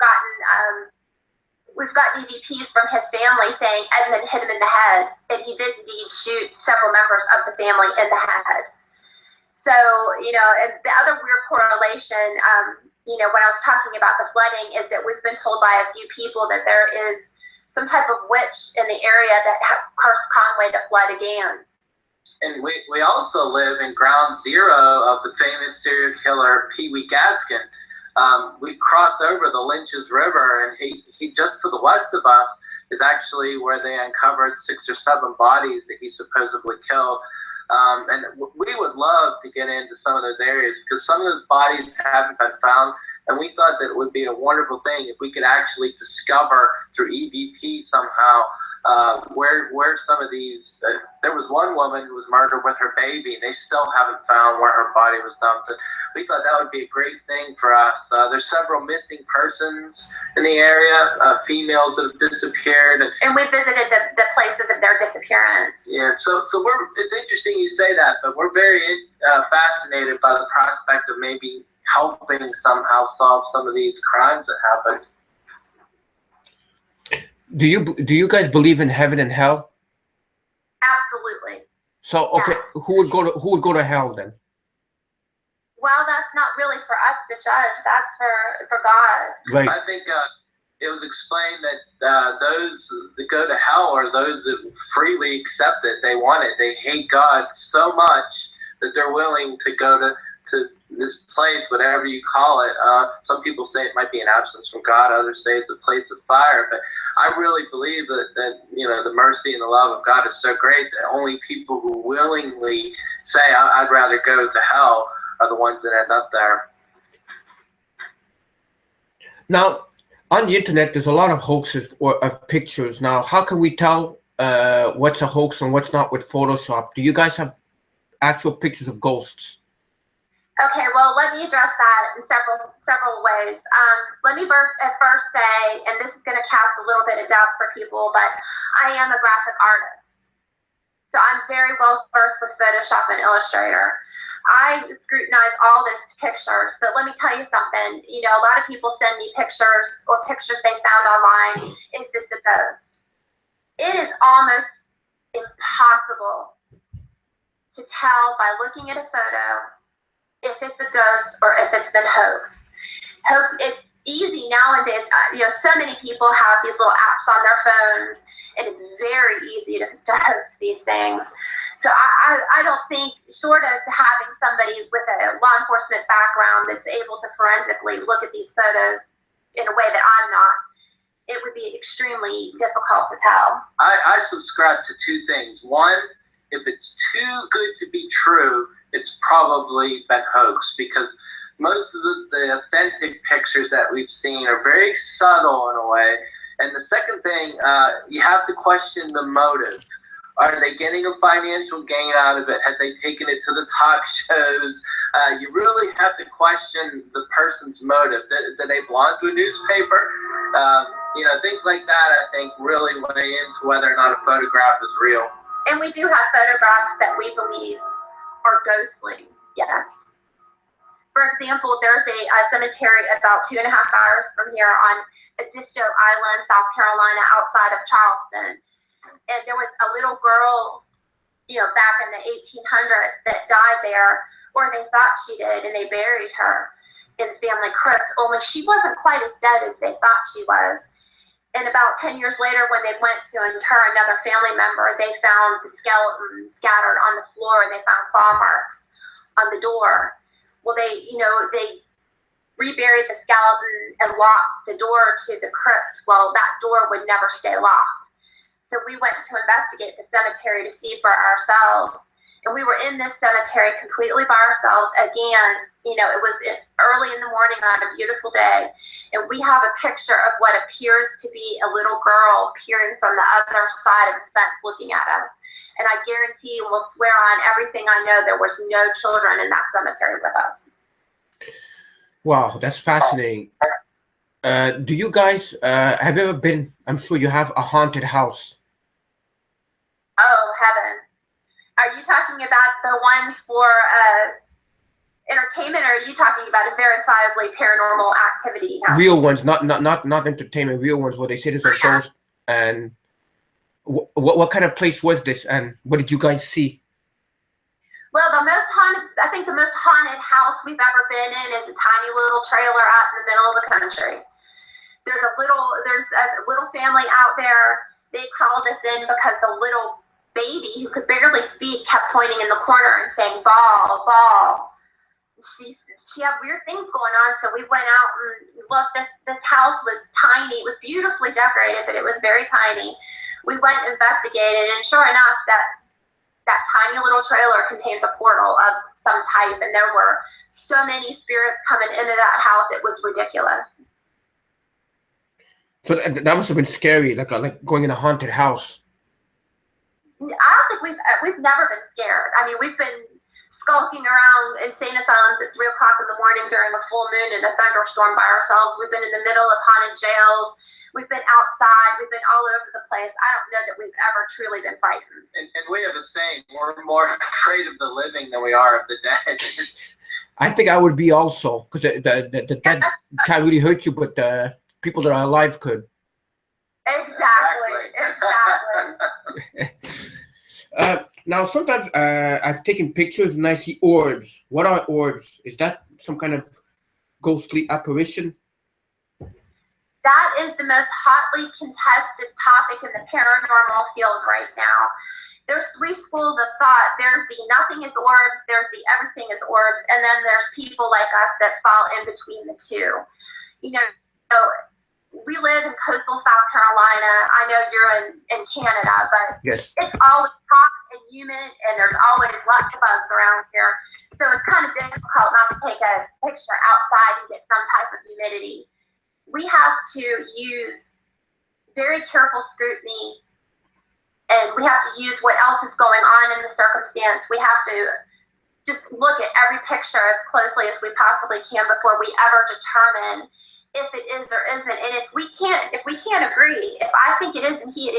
gotten EVPs from his family saying Edmund hit him in the head, and he did indeed shoot several members of the family in the head. So, and the other weird correlation, when I was talking about the flooding, is that we've been told by a few people that there is some type of witch in the area that cursed Conway to flood again. And we also live in ground zero of the famous serial killer Pee Wee Gaskin. We crossed over the Lynch's River, and he just to the west of us is actually where they uncovered 6 or 7 bodies that he supposedly killed. And we would love to get into some of those areas because some of those bodies haven't been found. And we thought that it would be a wonderful thing if we could actually discover through EVP somehow where some of these. There was one woman who was murdered with her baby, and they still haven't found where her body was dumped. And we thought that would be a great thing for us. There's several missing persons in the area, females that have disappeared. And we visited the places of their disappearance. Yeah, so it's interesting you say that, but we're very fascinated by the prospect of maybe helping somehow solve some of these crimes that happened. Do you guys believe in heaven and hell? Absolutely. So okay, yes. who would go to hell then? Well, that's not really for us to judge. That's for God. Right. I think it was explained that those that go to hell are those that freely accept it. They want it. They hate God so much that they're willing to go to this place, whatever you call it. Some people say it might be an absence from God. Others say it's a place of fire. But I really believe that the mercy and the love of God is so great that only people who willingly say, I'd rather go to hell, are the ones that end up there. Now, on the internet, there's a lot of hoaxes of pictures. Now, how can we tell what's a hoax and what's not with Photoshop? Do you guys have actual pictures of ghosts? Okay, well, let me address that in several ways. Let me first say, and this is going to cast a little bit of doubt for people, but I am a graphic artist. So I'm very well versed with Photoshop and Illustrator. I scrutinize all these pictures, but let me tell you something. A lot of people send me pictures or pictures they found online. Is this a ghost? It is almost impossible to tell by looking at a photo if it's a ghost or if it's been hoaxed. It's easy nowadays. So many people have these little apps on their phones, and it's very easy to hoax these things. So I don't think, short of having somebody with a law enforcement background that's able to forensically look at these photos in a way that I'm not, it would be extremely difficult to tell. I subscribe to 2 things. One, if it's too good to be true, it's probably been hoaxed, because most of the authentic pictures that we've seen are very subtle in a way. And the second thing, you have to question the motive. Are they getting a financial gain out of it? Have they taken it to the talk shows? You really have to question the person's motive. Did they belong to a newspaper? Things like that, I think, really weigh into whether or not a photograph is real. And we do have photographs that we believe are ghostly, yes. For example, there's a cemetery about 2.5 hours from here on Edisto Island, South Carolina, outside of Charleston. And there was a little girl, back in the 1800s that died there, or they thought she did, and they buried her in the family crypt, only she wasn't quite as dead as they thought she was. And about 10 years later, when they went to inter another family member, they found the skeleton scattered on the floor, and they found claw marks on the door. Well, they reburied the skeleton and locked the door to the crypt. Well, that door would never stay locked. So we went to investigate the cemetery to see for ourselves. And we were in this cemetery completely by ourselves. Again, it was early in the morning on a beautiful day. And we have a picture of what appears to be a little girl peering from the other side of the fence looking at us. And I guarantee and will swear on everything I know, there was no children in that cemetery with us. Wow, that's fascinating. Do you guys, have you ever been, I'm sure you have, a haunted house? Oh, heavens. Are you talking about the ones entertainment, or are you talking about a verifiably paranormal activity? Real ones, not entertainment. Real ones where they say there's a ghost. And what kind of place was this, and what did you guys see? Well, I think the most haunted house we've ever been in is a tiny little trailer out in the middle of the country. There's a little family out there. They called us in because the little baby, who could barely speak, kept pointing in the corner and saying, "Ball, ball." She had weird things going on, so we went out and looked. This house was tiny. It was beautifully decorated, but it was very tiny. We went and investigated, and sure enough, that tiny little trailer contains a portal of some type, and there were so many spirits coming into that house, it was ridiculous. So that must have been scary, like going in a haunted house. I don't think we've never been scared. I mean, we've been skulking around insane asylums at 3 o'clock in the morning during a full moon in a thunderstorm by ourselves. We've been in the middle of haunted jails. We've been outside. We've been all over the place. I don't know that we've ever truly been frightened. And we have a saying, we're more afraid of the living than we are of the dead. I think I would be also, because the dead can't really hurt you, but the people that are alive could. Exactly. Now, sometimes I've taken pictures and I see orbs. What are orbs? Is that some kind of ghostly apparition? That is the most hotly contested topic in the paranormal field right now. There's 3 schools of thought. There's the nothing is orbs, there's the everything is orbs, and then there's people like us that fall in between the two. You know, so we live in coastal South Carolina. I know you're in Canada, but yes, it's always hot and humid, and there's always lots of bugs around here. So it's kind of difficult not to take a picture outside and get some type of humidity. We have to use very careful scrutiny, and we have to use what else is going on in the circumstance. We have to just look at every picture as closely as we possibly can before we ever determine if it is or isn't. And if we can't agree, if I think it is and he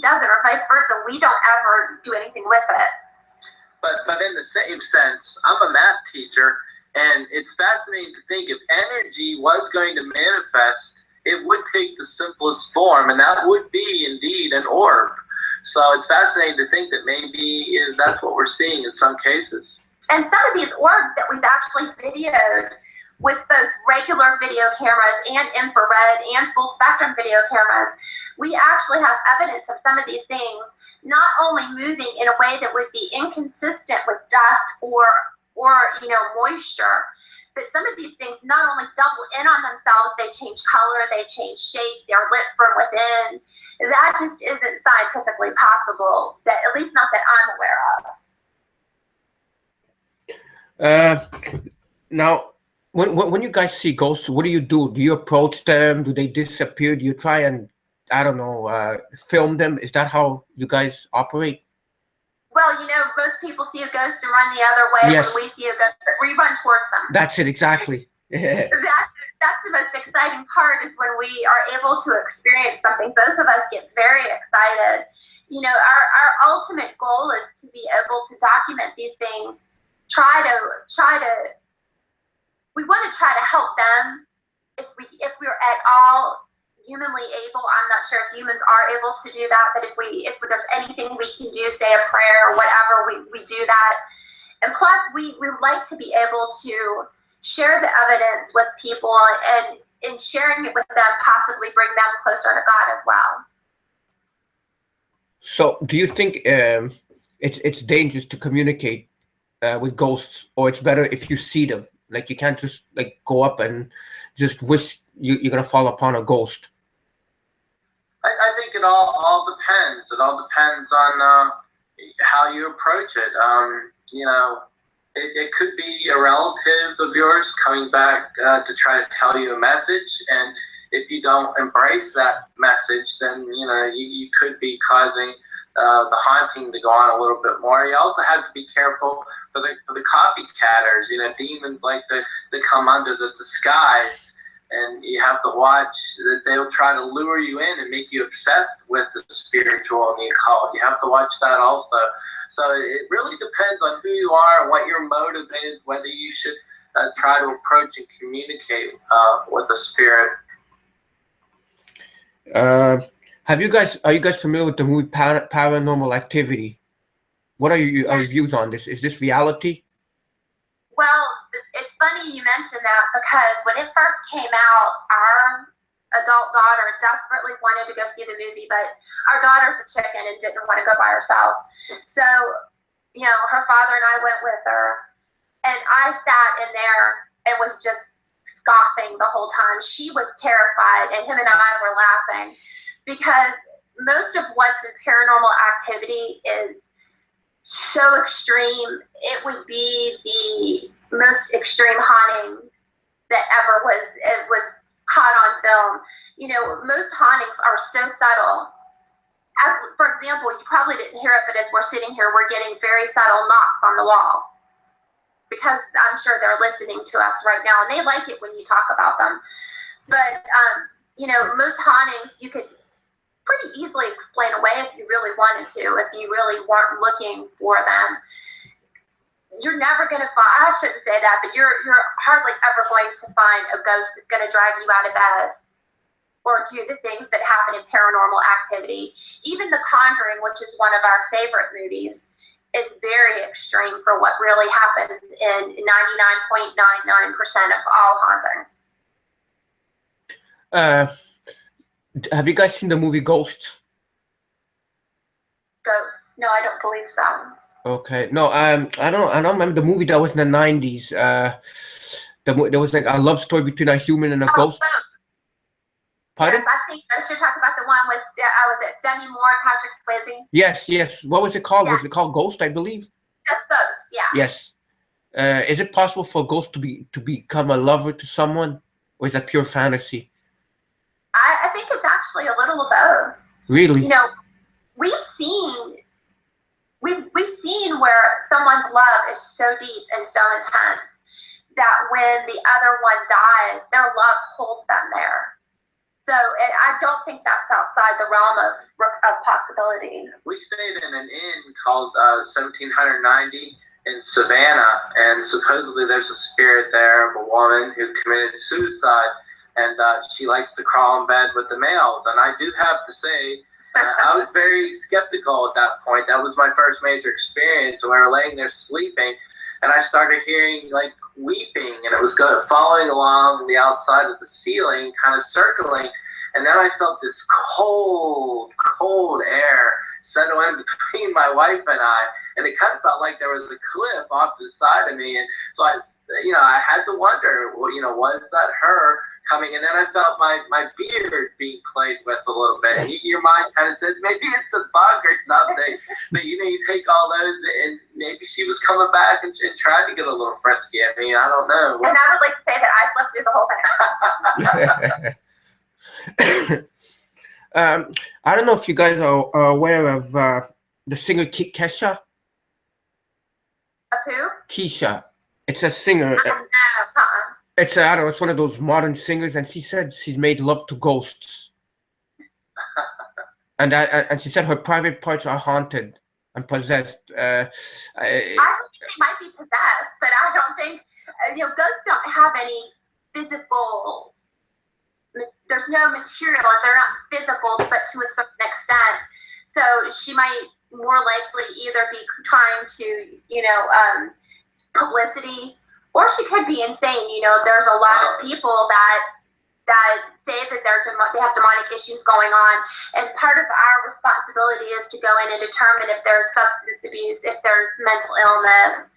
doesn't, or vice versa, we don't ever do anything with it. But in the same sense, I'm a math teacher. And it's fascinating to think if energy was going to manifest, it would take the simplest form, and that would be indeed an orb. So it's fascinating to think that maybe that's what we're seeing in some cases. And some of these orbs that we've actually videoed with both regular video cameras and infrared and full spectrum video cameras, we actually have evidence of some of these things not only moving in a way that would be inconsistent with dust or moisture, but some of these things not only double in on themselves, they change color, they change shape, they're lit from within. That just isn't scientifically possible, that at least not that I'm aware of. Now, when you guys see ghosts, what do? Do you approach them? Do they disappear? Do you try and, I don't know, film them? Is that how you guys operate? Well, most people see a ghost and run the other way. Yes. When we see a ghost, we run towards them. That's it, exactly. That's the most exciting part, is when we are able to experience something. Both of us get very excited. Our ultimate goal is to be able to document these things. We want to try to help them if we're at all humanly able. I'm not sure if humans are able to do that, but if there's anything we can do, say a prayer or whatever, we do that. And plus, we like to be able to share the evidence with people, and in sharing it with them, possibly bring them closer to God as well. So do you think it's dangerous to communicate with ghosts, or it's better if you see them? Like, you can't just go up and just wish you're gonna fall upon a ghost. I think it all depends. It all depends on how you approach it. It could be a relative of yours coming back to try to tell you a message, and if you don't embrace that message, then you could be causing the haunting to go on a little bit more. You also have to be careful for the copycatters. Demons like to come under the disguise. And you have to watch that they'll try to lure you in and make you obsessed with the spiritual and the occult. You have to watch that also. So it really depends on who you are and what your motive is, whether you should try to approach and communicate with the spirit. Are you guys familiar with the movie Paranormal Activity? What are your views on this? Is this reality? Well, it's funny you mentioned that, because when it first came out, our adult daughter desperately wanted to go see the movie, but our daughter's a chicken and didn't want to go by herself. So, her father and I went with her, and I sat in there and was just scoffing the whole time. She was terrified, and him and I were laughing, because most of what's in Paranormal Activity is so extreme. It would be the most extreme haunting that ever was caught on film. Most hauntings are so subtle. For example, you probably didn't hear it, but as we're sitting here, we're getting very subtle knocks on the wall, because I'm sure they're listening to us right now, and they like it when you talk about them. But, most hauntings you could pretty easily explain away if you really wanted to, if you really weren't looking for them. You're never going to find, I shouldn't say that, but you're hardly ever going to find a ghost that's going to drive you out of bed or do the things that happen in Paranormal Activity. Even The Conjuring, which is one of our favorite movies, is very extreme for what really happens in 99.99% of all hauntings. Have you guys seen the movie Ghosts? Ghosts? No, I don't believe so. Okay, no, I don't remember the movie that was in the 90s. There was like a love story between a human and a ghost. Ghosts. Pardon? Yes, I think I should talk about the one with was it Demi Moore, Patrick Swayze? Yes. What was it called? Yeah. Was it called Ghost, I believe? Just Ghosts, yeah. Yes. Is it possible for a ghost to become a lover to someone, or is that pure fantasy? I think it's actually a little of both. Really? We've seen where someone's love is so deep and so intense that when the other one dies, their love holds them there. So I don't think that's outside the realm of possibility. We stayed in an inn called 1790 in Savannah, and supposedly there's a spirit there of a woman who committed suicide, and she likes to crawl in bed with the males. And I do have to say, I was very skeptical at that point. That was my first major experience. We were laying there sleeping, and I started hearing like weeping, and it was following along the outside of the ceiling, kind of circling. And then I felt this cold air settle in between my wife and I, and it kind of felt like there was a cliff off to the side of me. And so I had to wonder, was that her coming? And then I felt my beard being played with a little bit. And your mind kind of says, maybe it's a bug or something. But you take all those, and maybe she was coming back and tried to get a little frisky. I mean, I don't know. And I would like to say that I slept through the whole thing. I don't know if you guys are aware of the singer Kesha. Of who? Kesha. It's a singer. It's I don't know. It's one of those modern singers, and she said she's made love to ghosts. and she said her private parts are haunted and possessed. I think they might be possessed, but I don't think ghosts don't have any physical. There's no material. They're not physical, but to a certain extent. So she might more likely either be trying to, publicity, or she could be insane. There's a lot of people that say that they have demonic issues going on, and part of our responsibility is to go in and determine if there's substance abuse, if there's mental illness,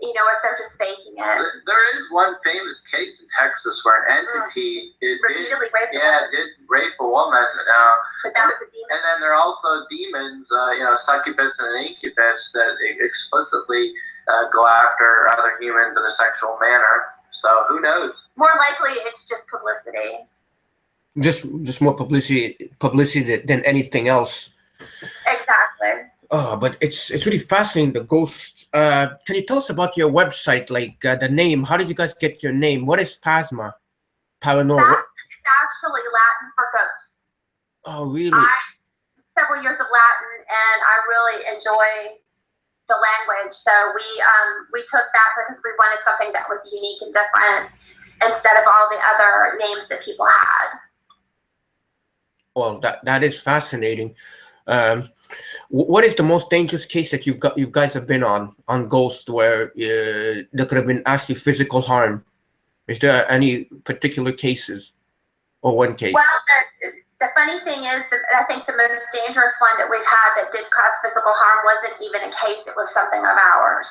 if they're just faking it. There is one famous case in Texas where an entity did rape a woman. But that was a demon. And then there are also demons, succubus and incubus, that explicitly go after other humans in a sexual manner. So who knows? More likely, it's just publicity. Just more publicity than anything else. Exactly. Oh, but it's really fascinating, the ghosts. Can you tell us about your website, like the name? How did you guys get your name? What is Phasma Paranormal? It's actually Latin for ghosts. Oh, really? Several years of Latin, and I really enjoy the language. So we took that because we wanted something that was unique and different instead of all the other names that people had. Well, that is fascinating. What is the most dangerous case that you guys have been on Ghost where there could have been actually physical harm? Is there any particular cases or one case? Well, the funny thing is that I think the most dangerous one that we've had that did cause physical harm wasn't even a case, it was something of ours.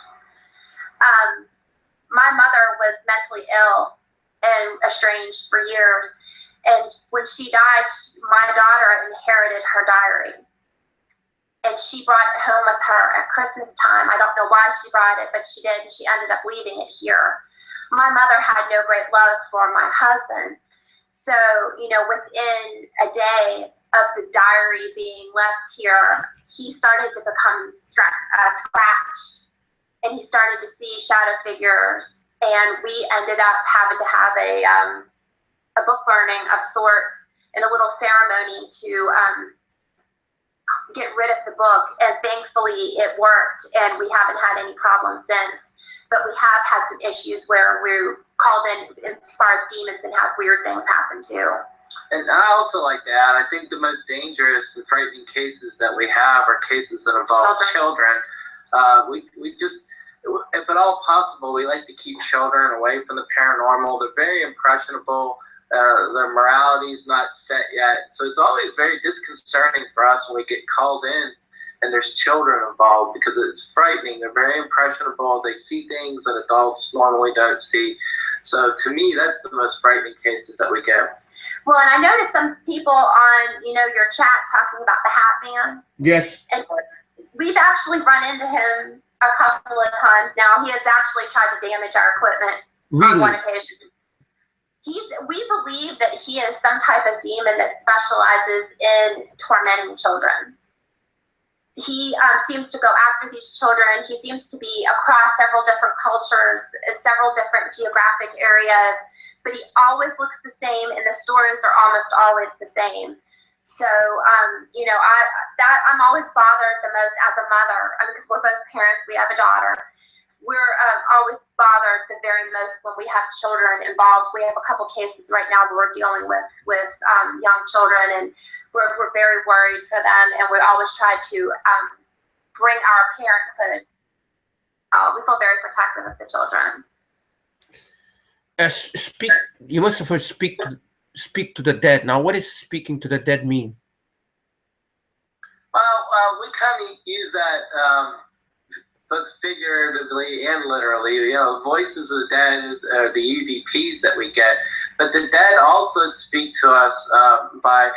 My mother was mentally ill and estranged for years. And when she died, my daughter inherited her diary. And she brought it home with her at Christmas time. I don't know why she brought it, but she did. And she ended up leaving it here. My mother had no great love for my husband. So, within a day of the diary being left here, he started to become scratched. And he started to see shadow figures. And we ended up having to have a book burning of sorts and a little ceremony to get rid of the book. And thankfully it worked, and we haven't had any problems since. But we have had some issues where we're called in as far as demons and have weird things happen too. And I also like to add, I think the most dangerous and frightening cases that we have are cases that involve children. We just, if at all possible, we like to keep children away from the paranormal. They're very impressionable. Their morality is not set yet. So it's always very disconcerting for us when we get called in and there's children involved, because it's frightening. They're very impressionable. They see things that adults normally don't see. So to me, that's the most frightening cases that we get. Well, and I noticed some people on, your chat talking about the Hat Man. Yes. And we've actually run into him a couple of times now. He has actually tried to damage our equipment on one occasion. We believe that he is some type of demon that specializes in tormenting children. He seems to go after these children. He seems to be across several different cultures, several different geographic areas, but he always looks the same, and the stories are almost always the same. So, I'm always bothered the most as a mother, because we're both parents, we have a daughter. We're always bothered the very most when we have children involved. We have a couple cases right now that we're dealing with young children, and we're very worried for them, and we always try to bring our parenthood. We feel very protective of the children. You must have heard speak to the dead. Now, what does speaking to the dead mean? Well, we kind of use that both figuratively and literally. Voices of the dead are the EVPs that we get, but the dead also speak to us by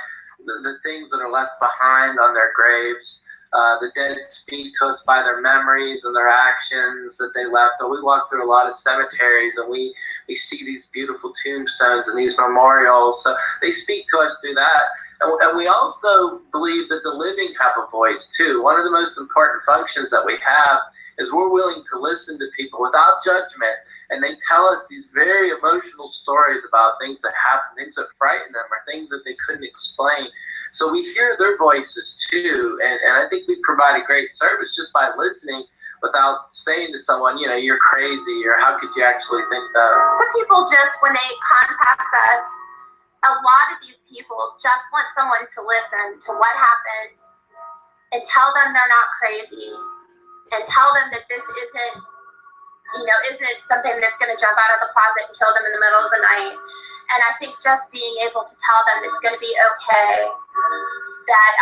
the things that are left behind on their graves. The dead speak to us by their memories and their actions that they left. We walk through a lot of cemeteries, and we see these beautiful tombstones and these memorials. So they speak to us through that. And we also believe that the living have a voice too. One of the most important functions that we have is we're willing to listen to people without judgment. And they tell us these very emotional stories about things that happen, things that frighten them, or things that they couldn't explain. So we hear their voices too, and I think we provide a great service just by listening without saying to someone, you're crazy, or how could you actually think that? Some people just, when they contact us, a lot of these people just want someone to listen to what happened and tell them they're not crazy, and tell them that this isn't something that's going to jump out of the closet and kill them in the middle of the night. And I think just being able to tell them it's going to be okay, that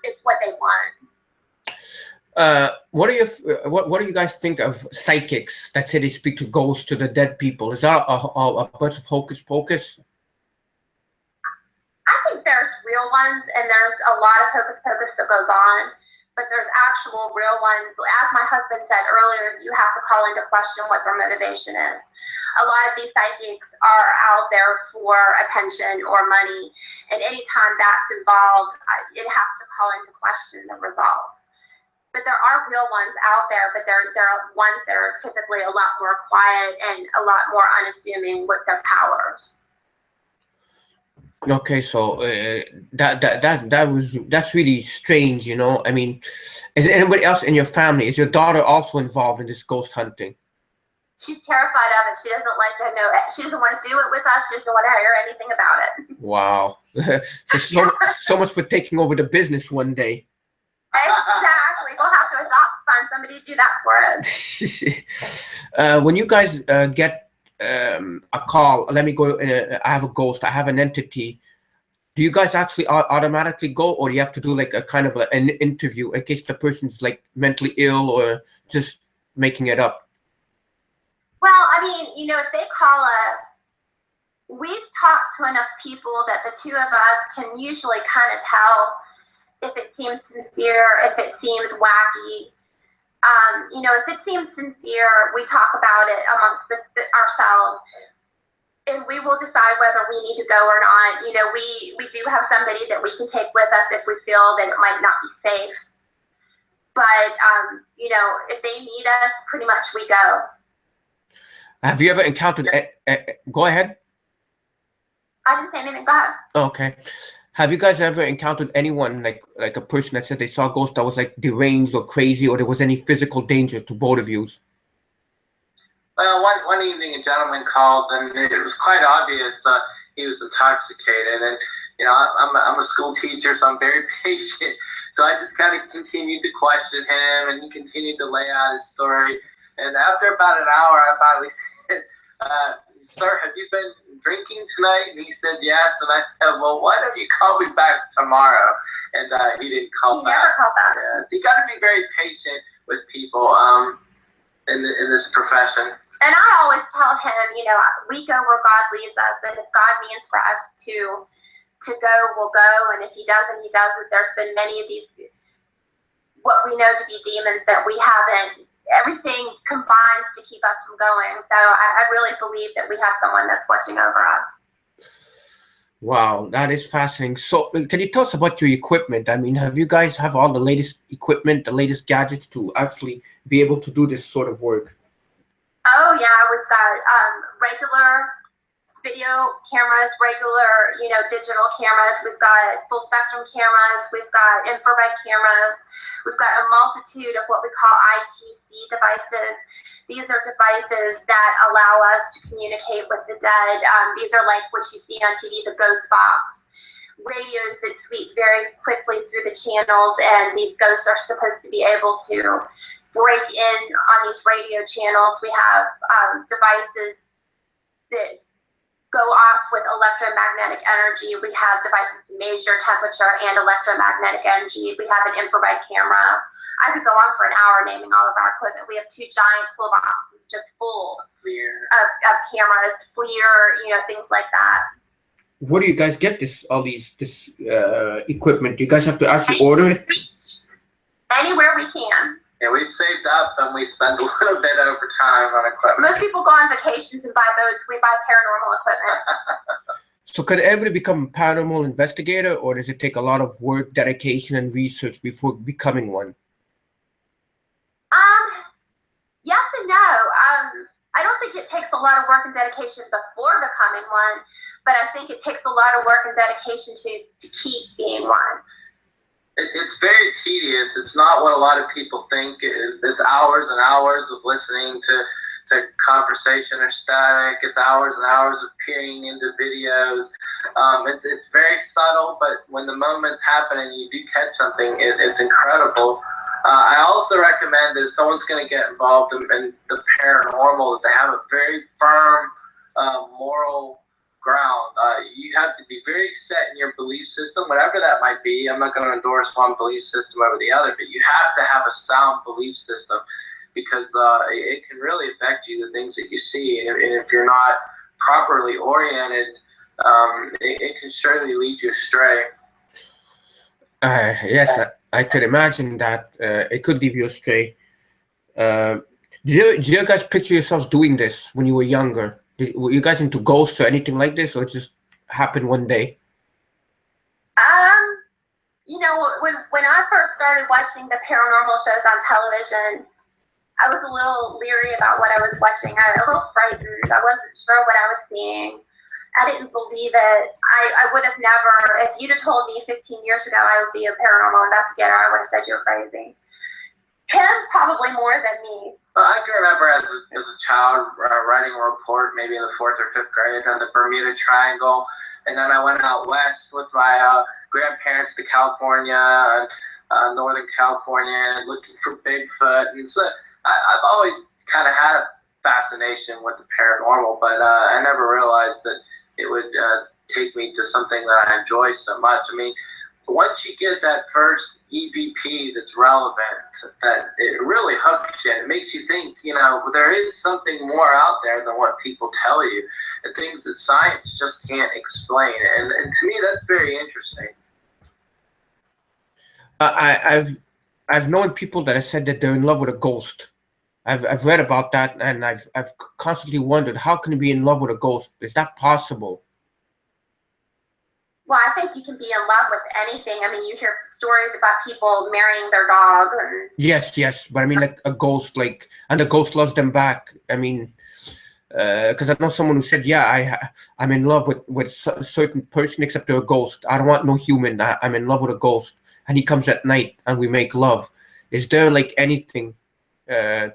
it's what they want. What do you guys think of psychics that say they speak to ghosts, to the dead people? Is that a bunch of hocus pocus? I think there's real ones, and there's a lot of hocus pocus that goes on. But there's actual real ones. As my husband said earlier, you have to call into question what their motivation is. A lot of these psychics are out there for attention or money, and anytime that's involved, it has to call into question the results. But there are real ones out there, but there are ones that are typically a lot more quiet and a lot more unassuming with their powers. Okay, so that's really strange, you know. I mean, is there anybody else in your family? Is your daughter also involved in this ghost hunting? She's terrified of it. She doesn't like to know it. She doesn't want to do it with us. She doesn't want to hear anything about it. Wow. so much for taking over the business one day. Exactly. We'll have to find somebody to do that for us. When you guys get a call, let me go, I have a ghost, I have an entity, do you guys actually automatically go, or do you have to do like a kind of an interview in case the person's like mentally ill or just making it up? Well, I mean, you know, if they call us, we've talked to enough people that the two of us can usually kind of tell if it seems sincere, if it seems wacky. You know, if it seems sincere, we talk about it amongst ourselves, and we will decide whether we need to go or not. You know, we do have somebody that we can take with us if we feel that it might not be safe. But, you know, if they need us, pretty much we go. Have you ever encountered, go ahead. I didn't say anything, go ahead. Okay. Have you guys ever encountered anyone, like a person that said they saw a ghost that was like deranged or crazy, or there was any physical danger to both of you? Well, one evening a gentleman called, and it was quite obvious he was intoxicated. And you know, I'm a school teacher, so I'm very patient. So I just kind of continued to question him, and he continued to lay out his story. And after about an hour, I finally said, "Sir, have you been drinking tonight?" And he said, "Yes." And I said, "Well, why don't you call me back tomorrow?" And he didn't call back. Never called back. Yeah. So you got to be very patient with people in this profession. And I always tell him, you know, we go where God leads us, and if God means for us to go, we'll go. And if He doesn't, He doesn't. There's been many of these, what we know to be demons, that we haven't. Everything combines to keep us from going. So I really believe that we have someone that's watching over us. Wow, that is fascinating. So can you tell us about your equipment? I mean, have you guys have all the latest equipment, the latest gadgets to actually be able to do this sort of work? Oh yeah, we've got regular video cameras, regular, you know, digital cameras. We've got full spectrum cameras. We've got infrared cameras. We've got a multitude of what we call ITC devices. These are devices that allow us to communicate with the dead. These are like what you see on TV, the ghost box. Radios that sweep very quickly through the channels, and these ghosts are supposed to be able to break in on these radio channels. We have devices that go off with electromagnetic energy. We have devices to measure temperature and electromagnetic energy. We have an infrared camera. I could go on for an hour naming all of our equipment. We have 2 giant toolboxes just full of cameras, FLIR, you know, things like that. Where do you guys get this equipment? Do you guys have to actually order it? Anywhere we can. Yeah, we've saved up and we spend a little bit over time on equipment. Most people go on vacations and buy boats. We buy paranormal equipment. So could everybody become a paranormal investigator, or does it take a lot of work, dedication, and research before becoming one? Yes and no. I don't think it takes a lot of work and dedication before becoming one, but I think it takes a lot of work and dedication to keep being one. It's very tedious. It's not what a lot of people think. It's hours and hours of listening to conversation or static. It's hours and hours of peering into videos. It's very subtle, but when the moment's happen and you do catch something, it's incredible. I also recommend that if someone's going to get involved in the paranormal, that they have a very firm moral ground. You have to be very set in your belief system, whatever that might be. I'm not going to endorse one belief system over the other, but you have to have a sound belief system, because it can really affect you, the things that you see. And if you're not properly oriented, it can surely lead you astray. Yes, I could imagine that it could lead you astray. Do you guys picture yourselves doing this when you were younger? Were you guys into ghosts or anything like this, or it just happened one day? You know, when I first started watching the paranormal shows on television, I was a little leery about what I was watching. I was a little frightened. I wasn't sure what I was seeing. I didn't believe it. I would have never, if you'd have told me 15 years ago I would be a paranormal investigator, I would have said you're crazy. Him, probably more than me. Well, I can remember as a child writing a report, maybe in the 4th or 5th grade, on the Bermuda Triangle, and then I went out west with my grandparents to California, Northern California, looking for Bigfoot. And so I've always kind of had a fascination with the paranormal, but I never realized that it would take me to something that I enjoy so much. I mean, once you get that first EVP that's relevant, that it really hooks you, and it makes you think, you know, there is something more out there than what people tell you, and things that science just can't explain. And to me, that's very interesting. I've known people that have said that they're in love with a ghost. I've read about that, and I've constantly wondered, how can you be in love with a ghost? Is that possible? Well, I think you can be in love with anything. I mean, you hear stories about people marrying their dog. And Yes, but I mean, like a ghost, like, and the ghost loves them back. I mean, because I know someone who said, yeah, I'm in love with a certain person except they're a ghost. I don't want no human. I'm in love with a ghost, and he comes at night and we make love. Is there like anything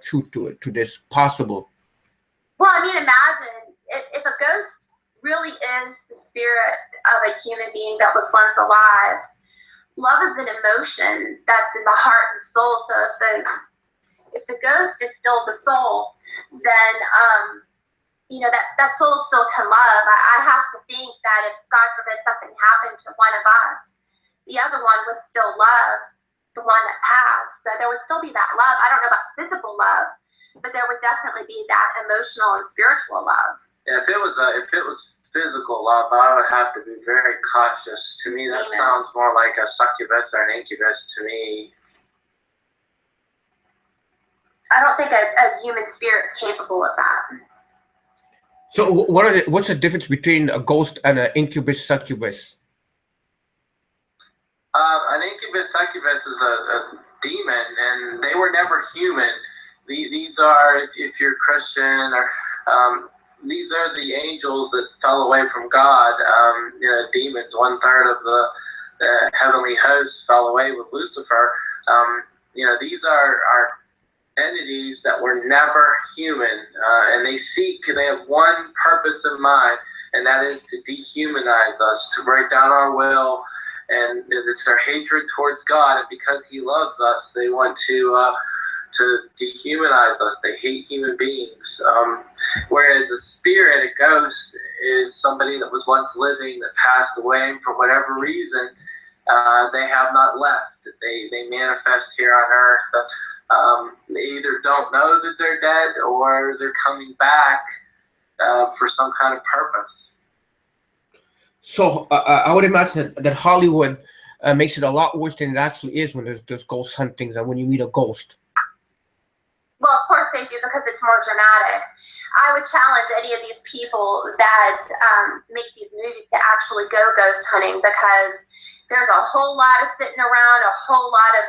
truth to this possible? Well, I mean, imagine if a ghost really is the spirit of a human being that was once alive. Love is an emotion that's in the heart and soul. So if the ghost is still the soul, then you know, that soul still can love. I have to think that if God forbid something happened to one of us, the other one would still love the one that passed. So there would still be that love. I don't know about physical love, but there would definitely be that emotional and spiritual love. Yeah, if it was physical love, I would have to be very cautious. To me, that sounds more like a succubus or an incubus to me. I don't think a human spirit is capable of that. So what's the difference between a ghost and an incubus succubus? An incubus succubus is a demon, and they were never human. These are, if you're Christian, or these are the angels that fell away from God. You know, demons. 1/3 of the heavenly host fell away with Lucifer. You know, these are entities that were never human, and they have one purpose in mind, and that is to dehumanize us, to break down our will, and it's their hatred towards God, and because He loves us, they want to dehumanize us. They hate human beings. Whereas a spirit, a ghost, is somebody that was once living that passed away, and for whatever reason, they have not left. They manifest here on earth. They either don't know that they're dead, or they're coming back for some kind of purpose. So I would imagine that Hollywood makes it a lot worse than it actually is when there's ghost huntings and when you meet a ghost. Well, of course they do, because it's more dramatic. I would challenge any of these people that make these movies to actually go ghost hunting, because there's a whole lot of sitting around, a whole lot of